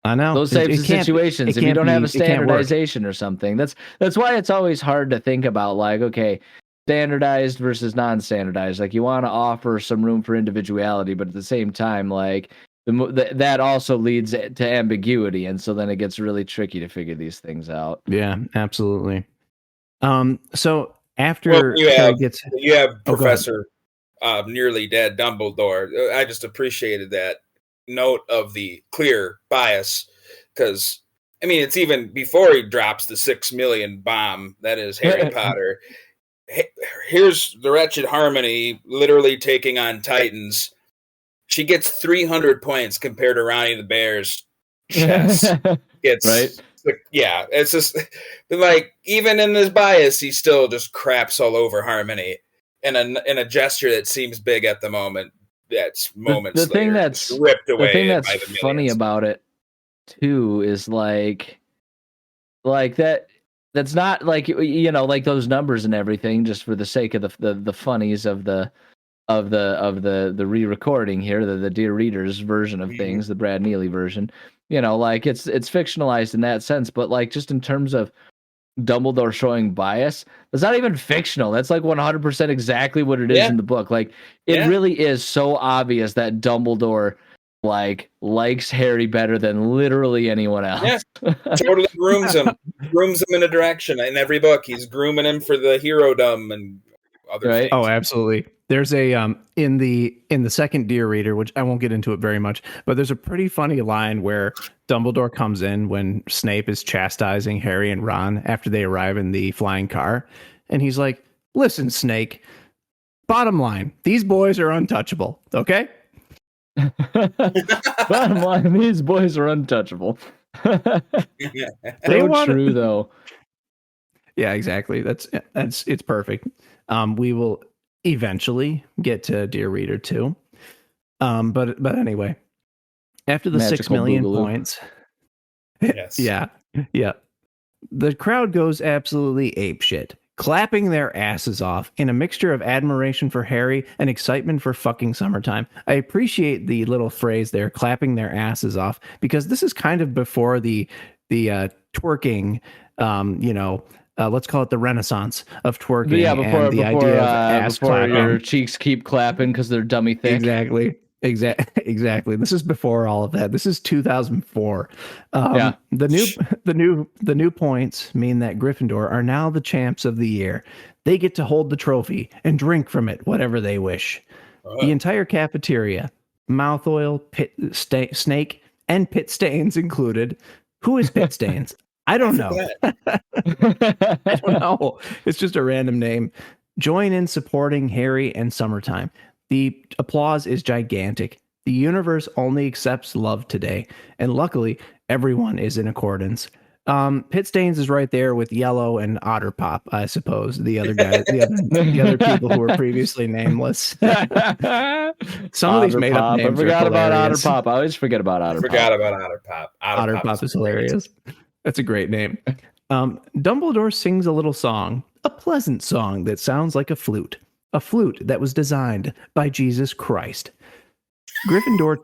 A: I know
B: those types of situations. If you don't have a standardization or something, that's why it's always hard to think about like, okay, standardized versus non-standardized. Like, you want to offer some room for individuality, but at the same time, like that also leads to ambiguity, and so then it gets really tricky to figure these things out.
A: Yeah, absolutely. So after
C: you have Professor nearly dead Dumbledore, I just appreciated that note of the clear bias, because I mean, it's even before he drops the 6 million bomb that is Harry Potter. Here's the wretched Harmony literally taking on Titans. She gets 300 points compared to Ronnie the Bear's chess.
B: Right?
C: Yeah, it's just like, even in this bias, he still just craps all over Harmony in a gesture that seems big at the moment. That's moments
B: the thing
C: later,
B: that's
C: ripped away.
B: The thing that's
C: by the
B: funny about it too is like that. That's not like, you know, like those numbers and everything, just for the sake of the funnies of the re-recording here, the Dear Readers version of things, the Brad Neely version. You know, like it's fictionalized in that sense, but like just in terms of Dumbledore showing bias, that's not even fictional. That's like 100% exactly what it is in the book. Like, it really is so obvious that Dumbledore like likes Harry better than literally anyone else.
C: Yeah, totally grooms him in a direction. In every book, he's grooming him for the hero-dom and other things.
A: Oh, absolutely. There's a in the second Dear Reader, which I won't get into it very much, but there's a pretty funny line where Dumbledore comes in when Snape is chastising Harry and Ron after they arrive in the flying car, and he's like, "Listen, Snake, bottom line, these boys are untouchable, okay?"
B: Bottom line, these boys are untouchable. True though.
A: Yeah, exactly. That's it's perfect. We will eventually get to Dear Reader 2. But anyway, after the Magical 6 million Boogaloo. Points,
C: yes,
A: yeah, the crowd goes absolutely apeshit, clapping their asses off in a mixture of admiration for Harry and excitement for fucking summertime. I appreciate the little phrase there, clapping their asses off, because this is kind of before the twerking, let's call it the renaissance of twerking.
B: Yeah, before
A: idea of ass clapping.
B: Your cheeks keep clapping because they're dummy thick.
A: Exactly. This is before all of that. This is 2004. The new points mean that Gryffindor are now the champs of the year. They get to hold the trophy and drink from it whatever they wish. The entire cafeteria, mouth oil, snake, and pit stains included. Who is Pit Stains? I don't know. I don't know. It's just a random name. Join in supporting Harry and Summertime. The applause is gigantic. The universe only accepts love today, and luckily, everyone is in accordance. Pit Stains is right there with Yellow and Otter Pop, I suppose. The other guys, the other people who were previously nameless. Some of these made up names.
B: I forgot about Otter Pop. I always forget about Otter Pop.
C: Forgot about Otter Pop.
A: Otter Pop is hilarious. That's a great name. Dumbledore sings a little song a pleasant song that sounds like a flute that was designed by Jesus Christ. Gryffindor,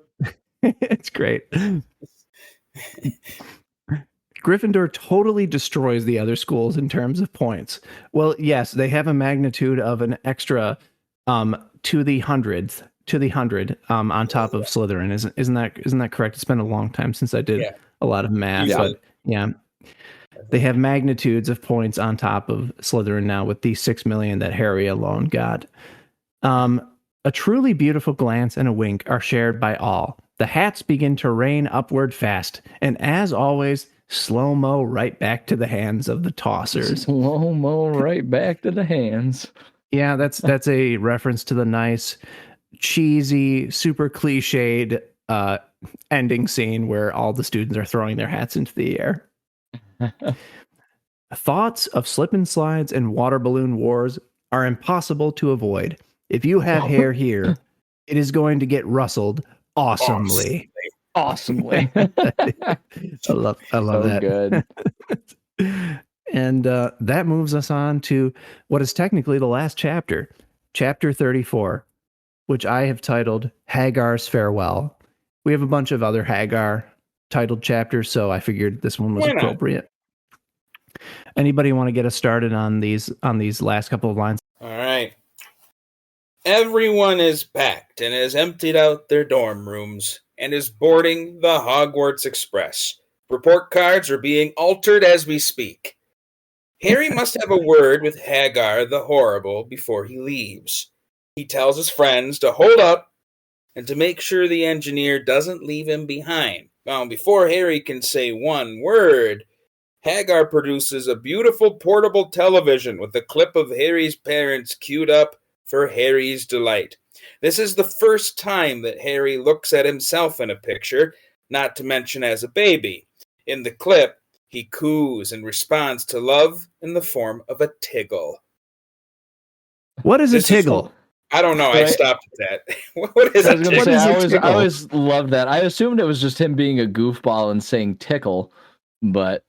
A: it's great. Gryffindor totally destroys the other schools in terms of points. Well, yes, they have a magnitude of an extra to the hundred on top of Slytherin. Isn't that correct? It's been a long time since I did a lot of math, but yeah. They have magnitudes of points on top of Slytherin now with the 6 million that Harry alone got. A truly beautiful glance and a wink are shared by all. The hats begin to rain upward fast, and as always, slow-mo right back to the hands of the tossers.
B: Slow-mo right back to the hands.
A: Yeah, that's a reference to the nice, cheesy, super cliched ending scene where all the students are throwing their hats into the air. Thoughts of slip and slides and water balloon wars are impossible to avoid. If you have hair here, it is going to get rustled awesomely.
B: Awesomely.
A: I love
B: so
A: that.
B: Good.
A: And that moves us on to what is technically the last chapter, chapter 34, which I have titled Hagar's Farewell. We have a bunch of other Hagar titled chapters, so I figured this one was appropriate. Anybody want to get us started on these last couple of lines?
C: All right. Everyone is packed and has emptied out their dorm rooms and is boarding the Hogwarts Express. Report cards are being altered as we speak. Harry must have a word with Hagar the Horrible before he leaves. He tells his friends to hold up and to make sure the engineer doesn't leave him behind. Now, before Harry can say one word, Hagar produces a beautiful portable television with a clip of Harry's parents queued up for Harry's delight. This is the first time that Harry looks at himself in a picture, not to mention as a baby. In the clip, he coos and responds to love in the form of a tiggle.
A: What is a tiggle?
C: I don't know. Right? I stopped at that. What is a tiggle?
B: I always loved that. I assumed it was just him being a goofball and saying tickle, but...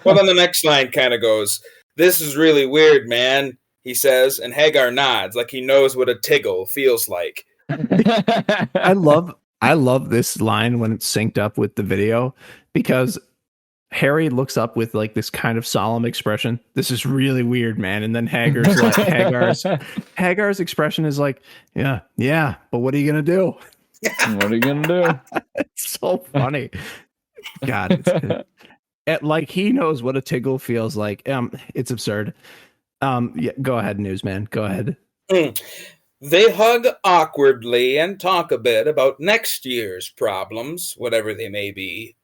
C: Well, then the next line kind of goes, "This is really weird, man," he says, and Hagar nods like he knows what a tiggle feels like.
A: I love this line when it's synced up with the video, because Harry looks up with like this kind of solemn expression. "This is really weird, man." And then Hagar's expression is like, yeah, but what are you going to do?
B: What are you going to do?
A: It's so funny. God, like he knows what a tiggle feels like. It's absurd. Go ahead, newsman. Go ahead.
C: They hug awkwardly and talk a bit about next year's problems, whatever they may be.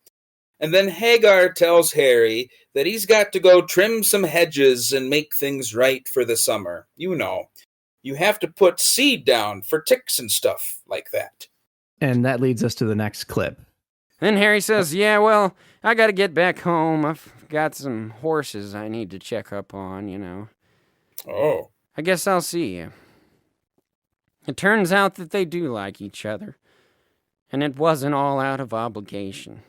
C: And then Hagar tells Harry that he's got to go trim some hedges and make things right for the summer. You know, you have to put seed down for ticks and stuff like that.
A: And that leads us to the next clip.
D: Then Harry says, "Yeah, well, I got to get back home. I've got some horses I need to check up on, you know.
C: Oh.
D: I guess I'll see you." It turns out that they do like each other, and it wasn't all out of obligation.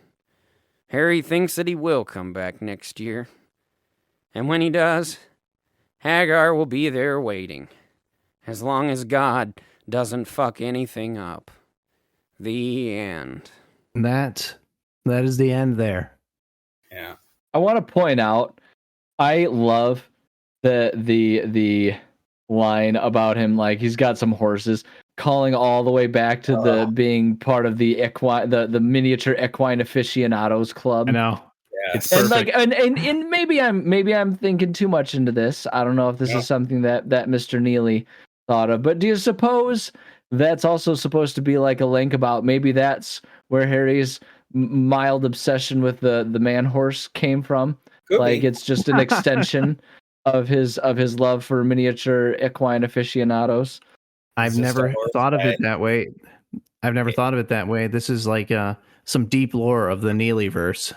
D: Harry thinks that he will come back next year, and when he does, Hagar will be there waiting, as long as God doesn't fuck anything up. The end.
A: That is the end there.
C: Yeah.
B: I want to point out, I love the line about him, like he's got some horses, calling all the way back to the being part of the miniature equine aficionados club.
A: I know.
C: Yeah.
A: It's
B: and
A: perfect.
B: like and maybe I'm thinking too much into this. I don't know if this is something that Mr. Neely thought of, but do you suppose that's also supposed to be like a link about maybe that's where Harry's mild obsession with the man horse came from?
C: Could
B: like
C: be.
B: It's just an extension of his love for miniature equine aficionados.
A: I've never thought of it that way. This is like some deep lore of the Neelyverse.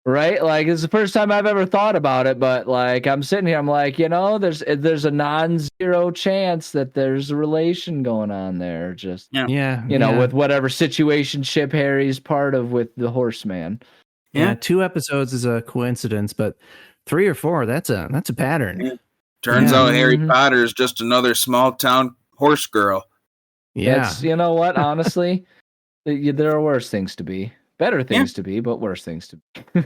B: Right? Like, it's the first time I've ever thought about it, but like I'm sitting here, I'm like, you know, there's a non-zero chance that there's a relation going on there. Just with whatever situationship Harry's part of with the horseman.
A: Yeah, 2 episodes is a coincidence, but 3 or 4, that's a pattern.
C: Yeah. Turns out Harry Potter is just another small town horse girl.
A: Yeah.
B: That's, you know what? Honestly, there are worse things to be, better things to be, but worse things to be.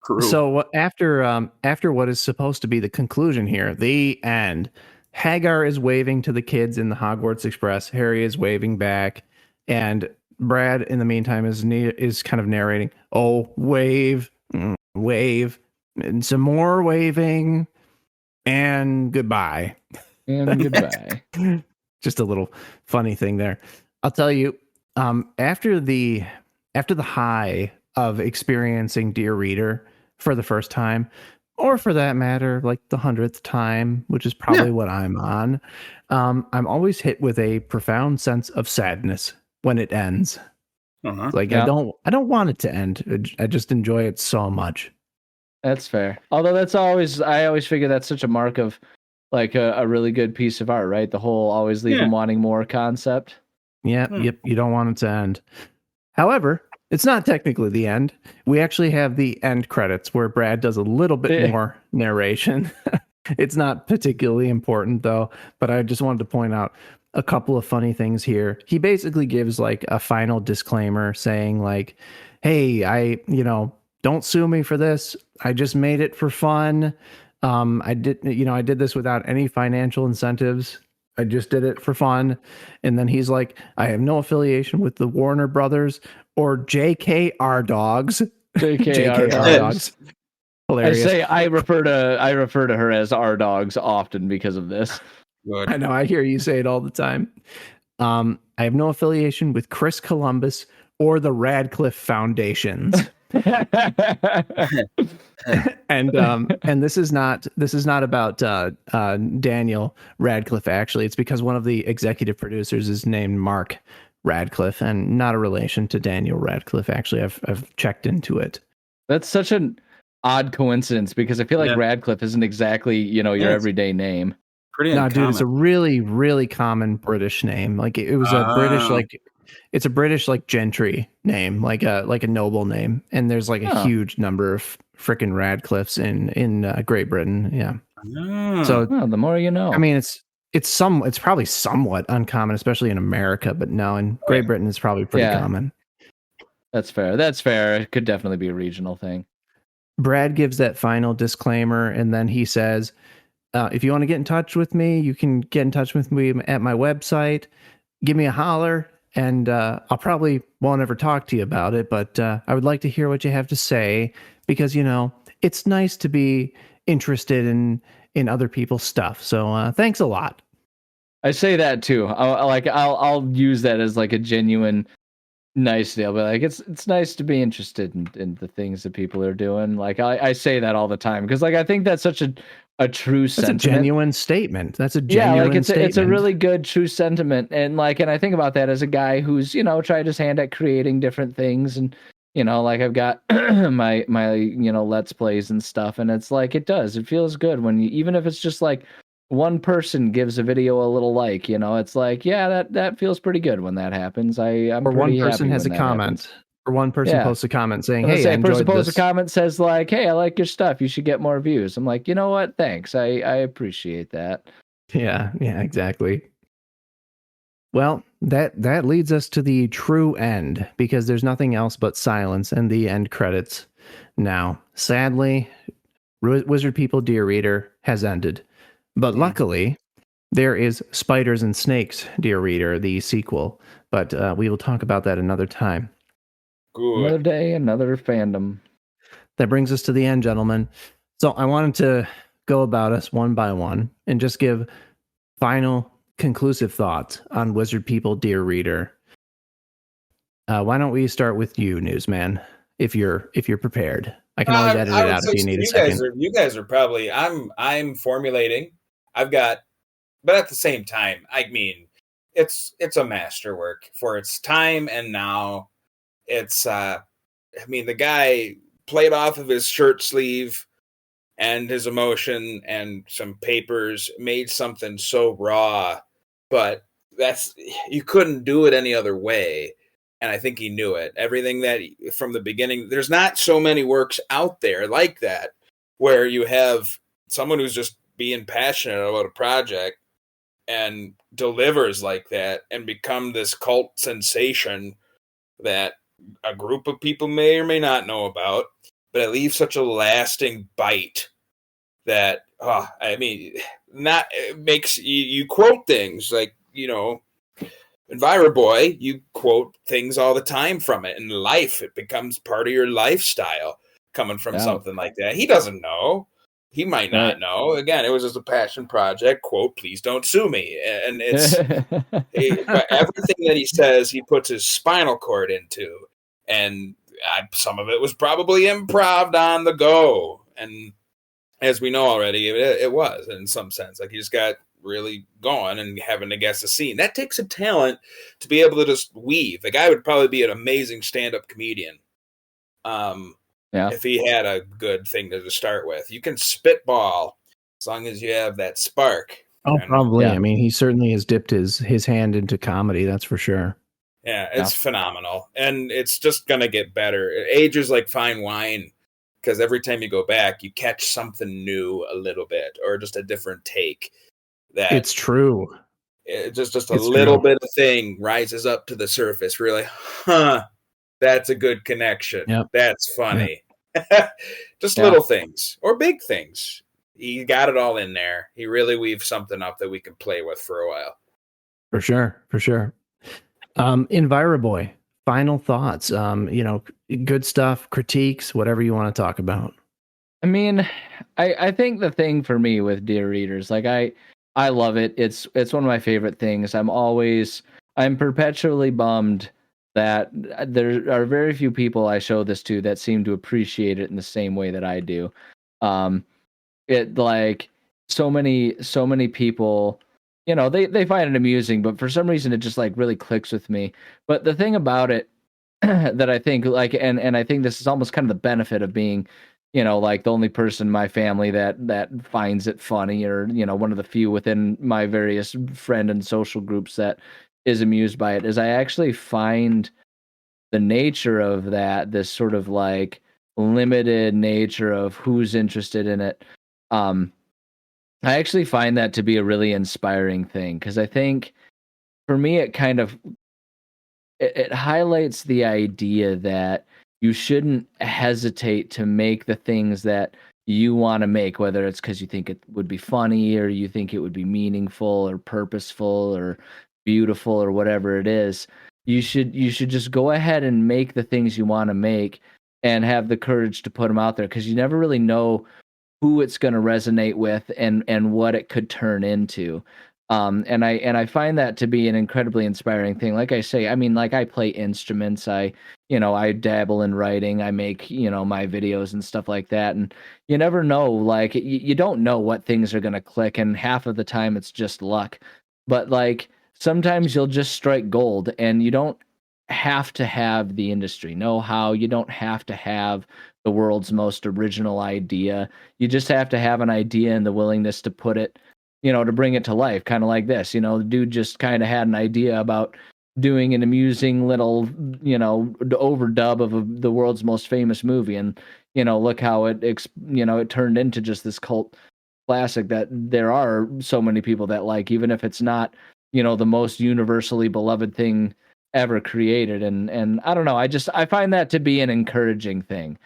C: True.
A: So after what is supposed to be the conclusion here, the end, Hagar is waving to the kids in the Hogwarts Express. Harry is waving back, and Brad, in the meantime, is kind of narrating. Oh, wave, wave, and some more waving, and goodbye.
B: And goodbye.
A: Just a little funny thing there. I'll tell you. After the high of experiencing Dear Reader for the first time, or for that matter, like the 100th time, which is probably what I'm on, I'm always hit with a profound sense of sadness when it ends. Like I don't want it to end. I just enjoy it so much.
B: That's fair. Although I always figure that's such a mark of like a really good piece of art, right? The whole always leave them wanting more concept.
A: Yep. You don't want it to end. However, it's not technically the end. We actually have the end credits where Brad does a little bit more narration. It's not particularly important though, but I just wanted to point out a couple of funny things here. He basically gives like a final disclaimer saying like, hey, don't sue me for this. I just made it for fun. I did this without any financial incentives. I just did it for fun. And then he's like, I have no affiliation with the Warner Brothers or JKR Dogs.
B: JKR Dogs.
A: Hilarious.
B: I refer to her as R Dogs often because of this.
C: Good.
A: I know, I hear you say it all the time. I have no affiliation with Chris Columbus or the Radcliffe Foundations. and this is not about Daniel Radcliffe. Actually, it's because one of the executive producers is named Mark Radcliffe, and not a relation to Daniel Radcliffe. Actually, I've checked into it.
B: That's such an odd coincidence because I feel like Radcliffe isn't exactly your everyday name.
C: Pretty uncommon.
A: Dude, it's a really, really common British name. Like it was a British it's a British like gentry name, like a noble name, and there's like a huge number of frickin' Radcliffes in Great Britain. Yeah. So
B: the more you know.
A: I mean, it's probably somewhat uncommon, especially in America, but no, in Great Britain it's probably pretty common.
B: That's fair. It could definitely be a regional thing.
A: Brad gives that final disclaimer, and then he says, if you want to get in touch with me, you can get in touch with me at my website. Give me a holler, and I'll probably won't ever talk to you about it, but I would like to hear what you have to say, because, it's nice to be interested in other people's stuff. So thanks a lot.
B: I say that too. I'll use that as like a genuine nice deal, but like it's nice to be interested in the things that people are doing. Like I say that all the time because like I think that's such a true sentiment.
A: That's a genuine statement. That's a genuine statement.
B: It's a really good true sentiment, and I think about that as a guy who's tried his hand at creating different things, and like I've got my let's plays and stuff, and it's like it feels good when even if it's just like one person gives a video a little like, it's like, that feels pretty good when that happens. I'm
A: or
B: pretty
A: one person
B: happy
A: has a
B: when that
A: comment
B: happens.
A: or one person posts a comment saying, hey, I enjoyed
B: person posts
A: this.
B: a comment says like, hey, I like your stuff, you should get more views. I'm like, you know what, thanks, I appreciate that.
A: Yeah, exactly. Well, that leads us to the true end, because there's nothing else but silence and the end credits. Now, sadly, Wizard People Dear Reader has ended. But luckily, there is Spiders and Snakes, Dear Reader, the sequel. But we will talk about that another time.
C: Good.
B: Another day, another fandom.
A: That brings us to the end, gentlemen. So I wanted to go about us one by one and just give final conclusive thoughts on Wizard People Dear Reader. Why don't we start with you, Newsman, if you're prepared. I can always edit it out if you need a second.
C: You guys are probably I'm formulating. I've got, but at the same time, I mean, it's a masterwork for its time, and now it's the guy played off of his shirt sleeve and his emotion and some papers, made something so raw, but you couldn't do it any other way. And I think he knew it. Everything that from the beginning, there's not so many works out there like that where you have someone who's just being passionate about a project and delivers like that and become this cult sensation that a group of people may or may not know about, but it leaves such a lasting bite that, I mean, not it makes you quote things like, Enviroboy, you quote things all the time from it in life. It becomes part of your lifestyle coming from something like that. He doesn't know. He might not know. Again, it was just a passion project. Quote, please don't sue me. And it's but everything that he says, he puts his spinal cord into. And some of it was probably improv on the go. And as we know already, it was in some sense. Like he just got really going and having to guess a scene. That takes a talent to be able to just weave. The guy would probably be an amazing stand-up comedian. If he had a good thing to start with. You can spitball as long as you have that spark.
A: Oh, probably. I mean, he certainly has dipped his hand into comedy, that's for sure.
C: Yeah, it's phenomenal. And it's just going to get better. It ages like fine wine because every time you go back, you catch something new a little bit or just a different take.
A: It's true.
C: It's just a little bit of thing rises up to the surface. We're like, that's a good connection.
A: Yep.
C: That's funny. Yep. Just little things or big things. He got it all in there. He really weaves something up that we can play with for a while.
A: For sure. Enviroboy, final thoughts. Good stuff, critiques, whatever you want to talk about.
B: I mean, I think the thing for me with Dear Readers, like I love it. It's one of my favorite things. I'm perpetually bummed that there are very few people I show this to that seem to appreciate it in the same way that I do. It like so many people, they find it amusing, but for some reason it just like really clicks with me. But the thing about it that I think like, and I think this is almost kind of the benefit of being, like the only person in my family that finds it funny, or, one of the few within my various friend and social groups that is amused by it, is I actually find the nature of that, this sort of like limited nature of who's interested in it. I actually find that to be a really inspiring thing, because I think for me it kind of it highlights the idea that you shouldn't hesitate to make the things that you want to make, whether it's because you think it would be funny or you think it would be meaningful or purposeful or beautiful or whatever it is. You should just go ahead and make the things you want to make and have the courage to put them out there, because you never really know who it's going to resonate with and what it could turn into. And I find that to be an incredibly inspiring thing. Like I say, I mean, like I play instruments, I dabble in writing, I make, my videos and stuff like that. And you never know, like you don't know what things are going to click. And half of the time it's just luck, but like sometimes you'll just strike gold, and you don't have to have the industry know-how. You don't have to have the world's most original idea. You just have to have an idea and the willingness to put it, to bring it to life, kind of like this. The dude just kind of had an idea about doing an amusing little, overdub of the world's most famous movie, and look how it turned into just this cult classic that there are so many people that like, even if it's not, the most universally beloved thing ever created. And I don't know, I find that to be an encouraging thing,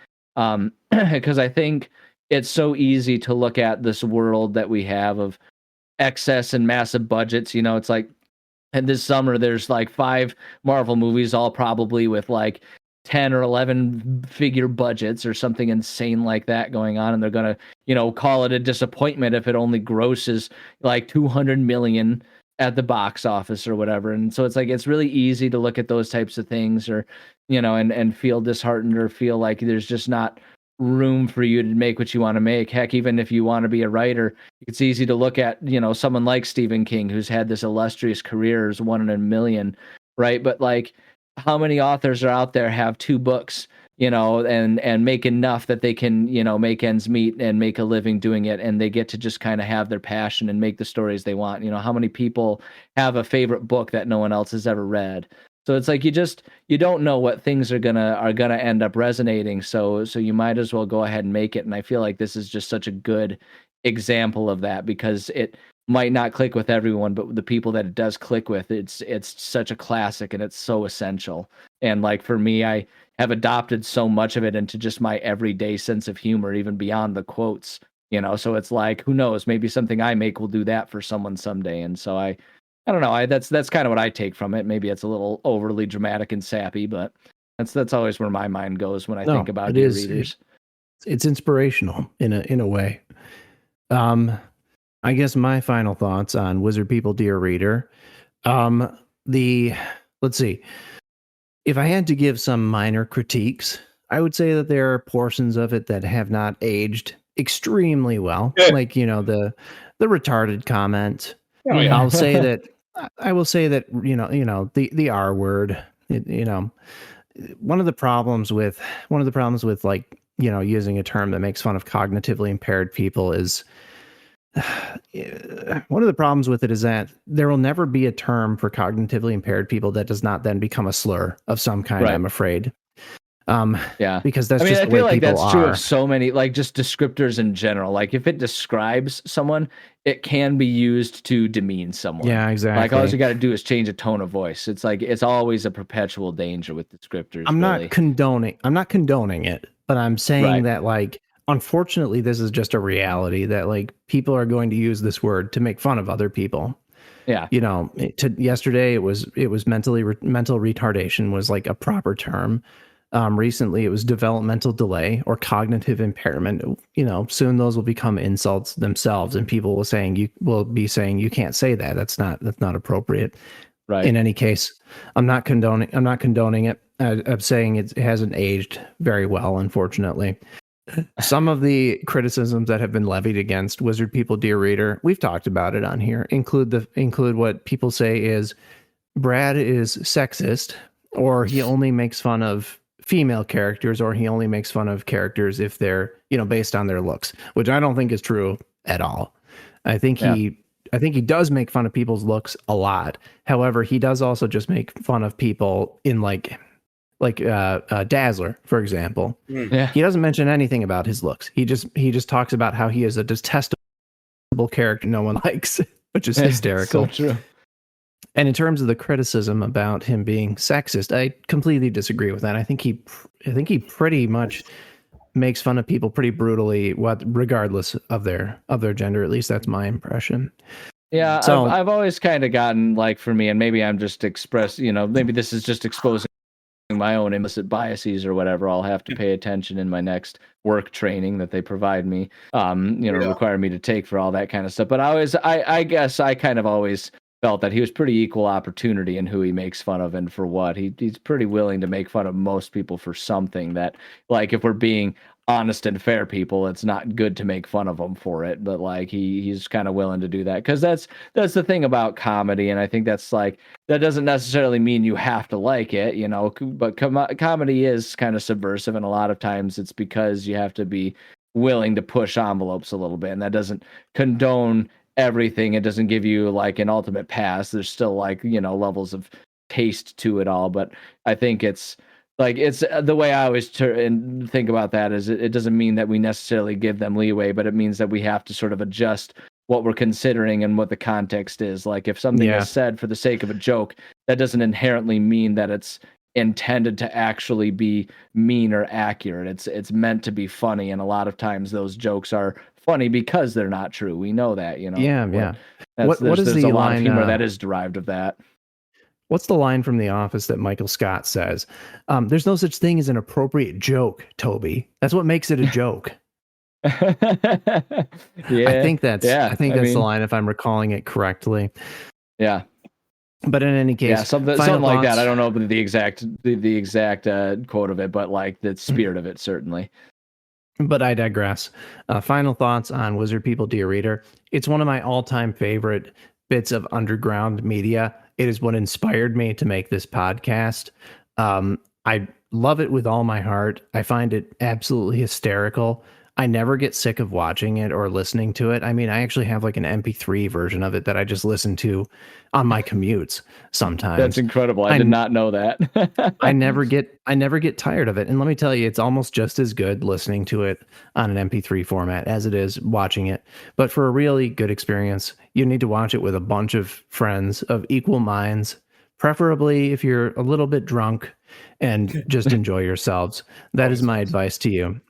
B: because I think it's so easy to look at this world that we have of excess and massive budgets. It's like, and this summer there's like 5 Marvel movies, all probably with like 10 or 11 figure budgets or something insane like that going on, and they're gonna call it a disappointment if it only grosses like 200 million at the box office or whatever. And so it's like, it's really easy to look at those types of things, or and feel disheartened, or feel like there's just not room for you to make what you want to make. Heck, even if you want to be a writer, it's easy to look at someone like Stephen King, who's had this illustrious career as one in a million, right? But like, how many authors are out there have 2 books, and make enough that they can make ends meet and make a living doing it, and they get to just kind of have their passion and make the stories they want? How many people have a favorite book that no one else has ever read? So it's like, you don't know what things are gonna end up resonating. So you might as well go ahead and make it. And I feel like this is just such a good example of that, because it might not click with everyone, but the people that it does click with, it's such a classic and it's so essential. And like for me, I have adopted so much of it into just my everyday sense of humor, even beyond the quotes, so it's like, who knows, maybe something I make will do that for someone someday. And so I don't know, that's kind of what I take from it. Maybe it's a little overly dramatic and sappy, but that's always where my mind goes when I think about dear readers.
A: It's inspirational in a way. I guess my final thoughts on Wizard People Dear Reader. Let's see. If I had to give some minor critiques, I would say that there are portions of it that have not aged extremely well. Like, the retarded comment.
C: Oh, yeah.
A: I will say that, the R word, one of the problems with like, using a term that makes fun of cognitively impaired people is, one of the problems with it is that there will never be a term for cognitively impaired people that does not then become a slur of some kind, right. I'm afraid. Because that's just the way people are. I feel like that's true of
B: so many, like just descriptors in general. Like if it describes someone, it can be used to demean someone.
A: Yeah, exactly.
B: Like all you got to do is change a tone of voice. It's like, it's always a perpetual danger with descriptors.
A: I'm not condoning it, but I'm saying that, like, unfortunately, this is just a reality that, like, people are going to use this word to make fun of other people.
B: Yeah.
A: Yesterday it was mental retardation was like a proper term. Recently it was developmental delay or cognitive impairment. Soon those will become insults themselves, and people will be saying you can't say that. That's not appropriate.
B: Right.
A: In any case, I'm not condoning it. I'm saying it hasn't aged very well, unfortunately. Some of the criticisms that have been levied against Wizard People Dear Reader, we've talked about it on here, include what people say is Brad is sexist, or he only makes fun of female characters, or he only makes fun of characters if they're, based on their looks, which I don't think is true at all. I think he does make fun of people's looks a lot. However, he does also just make fun of people in like Dazzler, for example.
B: Yeah.
A: He doesn't mention anything about his looks. He just talks about how he is a detestable character no one likes, which is hysterical.
B: So true.
A: And in terms of the criticism about him being sexist, I completely disagree with that. I think he pretty much makes fun of people pretty brutally, regardless of their gender. At least that's my impression.
B: Yeah, so, I've always kind of gotten, like, for me, and maybe I'm just maybe this is just exposing my own implicit biases or whatever. I'll have to pay attention in my next work training that they provide me, require me to take for all that kind of stuff. But I guess I kind of always felt that he was pretty equal opportunity in who he makes fun of and for what. He's pretty willing to make fun of most people for something that, like, if we're being honest and fair people, it's not good to make fun of them for it, but like he's kind of willing to do that, because that's the thing about comedy. And I think that's like, that doesn't necessarily mean you have to like it, but comedy is kind of subversive, and a lot of times it's because you have to be willing to push envelopes a little bit, and that doesn't condone everything. It doesn't give you like an ultimate pass. There's still like, levels of taste to it all, but I think it's like, it's the way I always think about that is it doesn't mean that we necessarily give them leeway, but it means that we have to sort of adjust what we're considering and what the context is. Like if something is said for the sake of a joke, that doesn't inherently mean that it's intended to actually be mean or accurate. It's meant to be funny, and a lot of times those jokes are funny because they're not true. We know that,
A: Yeah.
B: What is the line of humor that is derived of that?
A: What's the line from The Office that Michael Scott says? There's no such thing as an appropriate joke, Toby. That's what makes it a joke. I think that's the line, if I'm recalling it correctly.
B: Yeah.
A: But in any case,
B: something like that. I don't know the exact quote of it, but like the spirit of it, certainly.
A: But I digress. Final thoughts on Wizard People Dear Reader. It's one of my all-time favorite bits of underground media. It is what inspired me to make this podcast. I love it with all my heart. I find it absolutely hysterical. I never get sick of watching it or listening to it. I mean, I actually have like an MP3 version of it that I just listen to on my commutes sometimes.
B: That's incredible. I did not know that.
A: I never get tired of it. And let me tell you, it's almost just as good listening to it on an MP3 format as it is watching it. But for a really good experience, you need to watch it with a bunch of friends of equal minds, preferably if you're a little bit drunk, and just enjoy yourselves. That is my advice to you.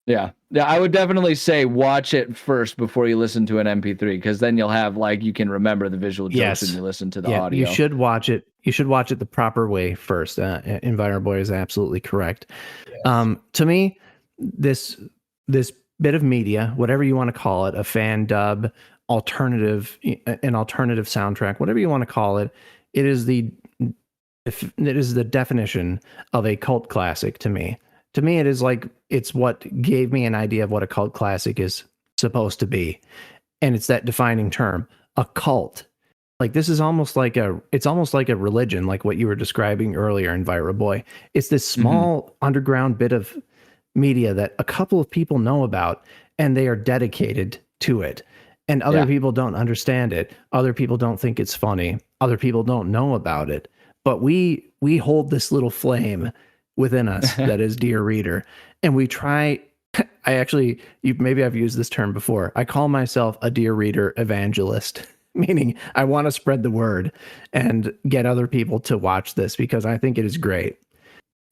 B: Yeah, I would definitely say watch it first before you listen to an MP3, because then you'll have you can remember the visual jokes when you listen to the audio.
A: You should watch it. You should watch it the proper way first. Enviroboy is absolutely correct. Yes. To me, this bit of media, whatever you want to call it, a fan dub, an alternative soundtrack, whatever you want to call it, it is the definition of a cult classic to me. To me, it is it's what gave me an idea of what a cult classic is supposed to be. And it's that defining term, a cult. This is almost like a religion, like what you were describing earlier, Enviroboy. It's this small underground bit of media that a couple of people know about, and they are dedicated to it. And other people don't understand it. Other people don't think it's funny. Other people don't know about it. But we hold this little flame within us that is Dear Reader, and we try. Maybe I've used this term before. I call myself a Dear Reader evangelist, meaning I want to spread the word and get other people to watch this because I think it is great.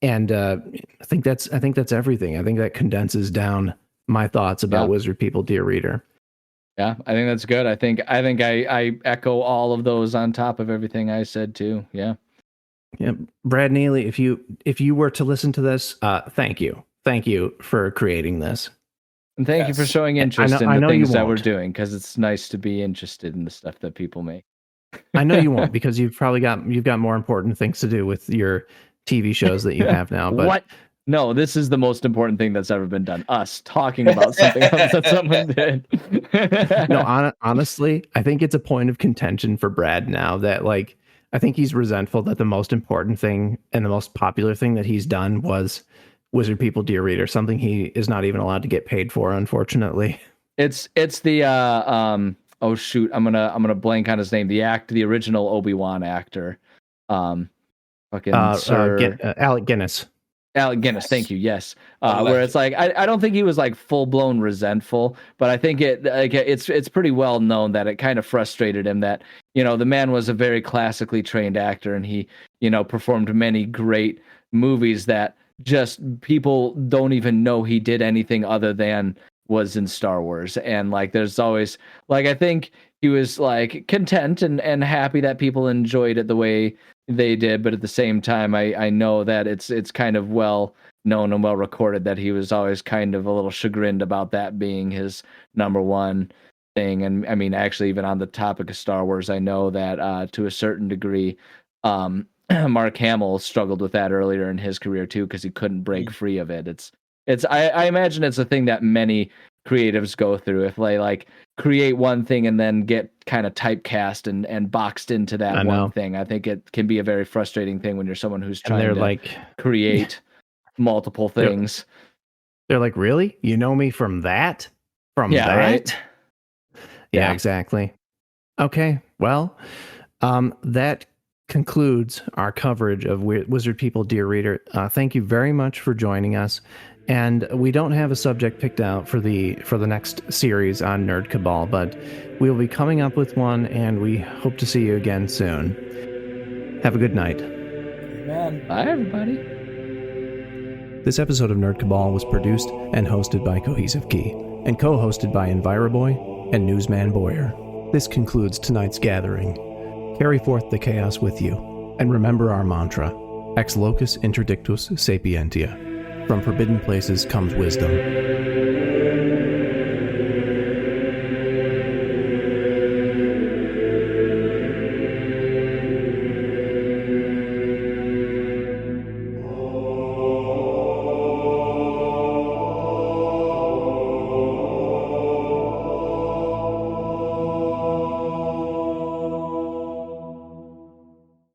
A: And I think that's everything. I think that condenses down my thoughts about Wizard People Dear Reader.
B: Yeah, I think that's good. I think I echo all of those on top of everything I said too. Yeah.
A: Yeah, Brad Neely, if you were to listen to this, thank you for creating this,
B: and thank you for showing interest in the things that we're doing, because it's nice to be interested in the stuff that people make.
A: I know you won't, because you've got more important things to do with your TV shows that you have now. But
B: what? No, this is the most important thing that's ever been done. Us talking about something else that someone did.
A: No, honestly, I think it's a point of contention for Brad now that I think he's resentful that the most important thing and the most popular thing that he's done was Wizard People Dear Reader, something he is not even allowed to get paid for, unfortunately.
B: It's the oh shoot, I'm gonna blank on his name. The original Obi-Wan actor, Alec
A: Guinness.
B: Alec Guinness, thank you. Yes, where it's I don't think he was full blown resentful, but I think it's pretty well known that it kind of frustrated him that the man was a very classically trained actor, and he performed many great movies that just people don't even know he did anything other than was in Star Wars. And there's always I think he was content and happy that people enjoyed it the way they did, but at the same time I know that it's kind of well known and well recorded that he was always kind of a little chagrined about that being his number one thing. And I mean, actually, even on the topic of Star Wars, I know that to a certain degree Mark Hamill struggled with that earlier in his career too, because he couldn't break free of it. I imagine it's a thing that many creatives go through if they create one thing and then get kind of typecast and boxed into that one thing. I think it can be a very frustrating thing when you're someone who's trying to create multiple things. They're
A: like, really? You know me from that? That?
B: Right?
A: Yeah, exactly. Okay, well, that concludes our coverage of Wizard People Dear Reader. Thank you very much for joining us. And we don't have a subject picked out for the next series on Nerd Cabal, but we'll be coming up with one, and we hope to see you again soon. Have a good night.
B: Amen. Bye, everybody.
A: This episode of Nerd Cabal was produced and hosted by Cohesive Key, and co-hosted by Enviroboy and Newsman Boyer. This concludes tonight's gathering. Carry forth the chaos with you, and remember our mantra, Ex locus interdictus sapientia. From forbidden places comes wisdom.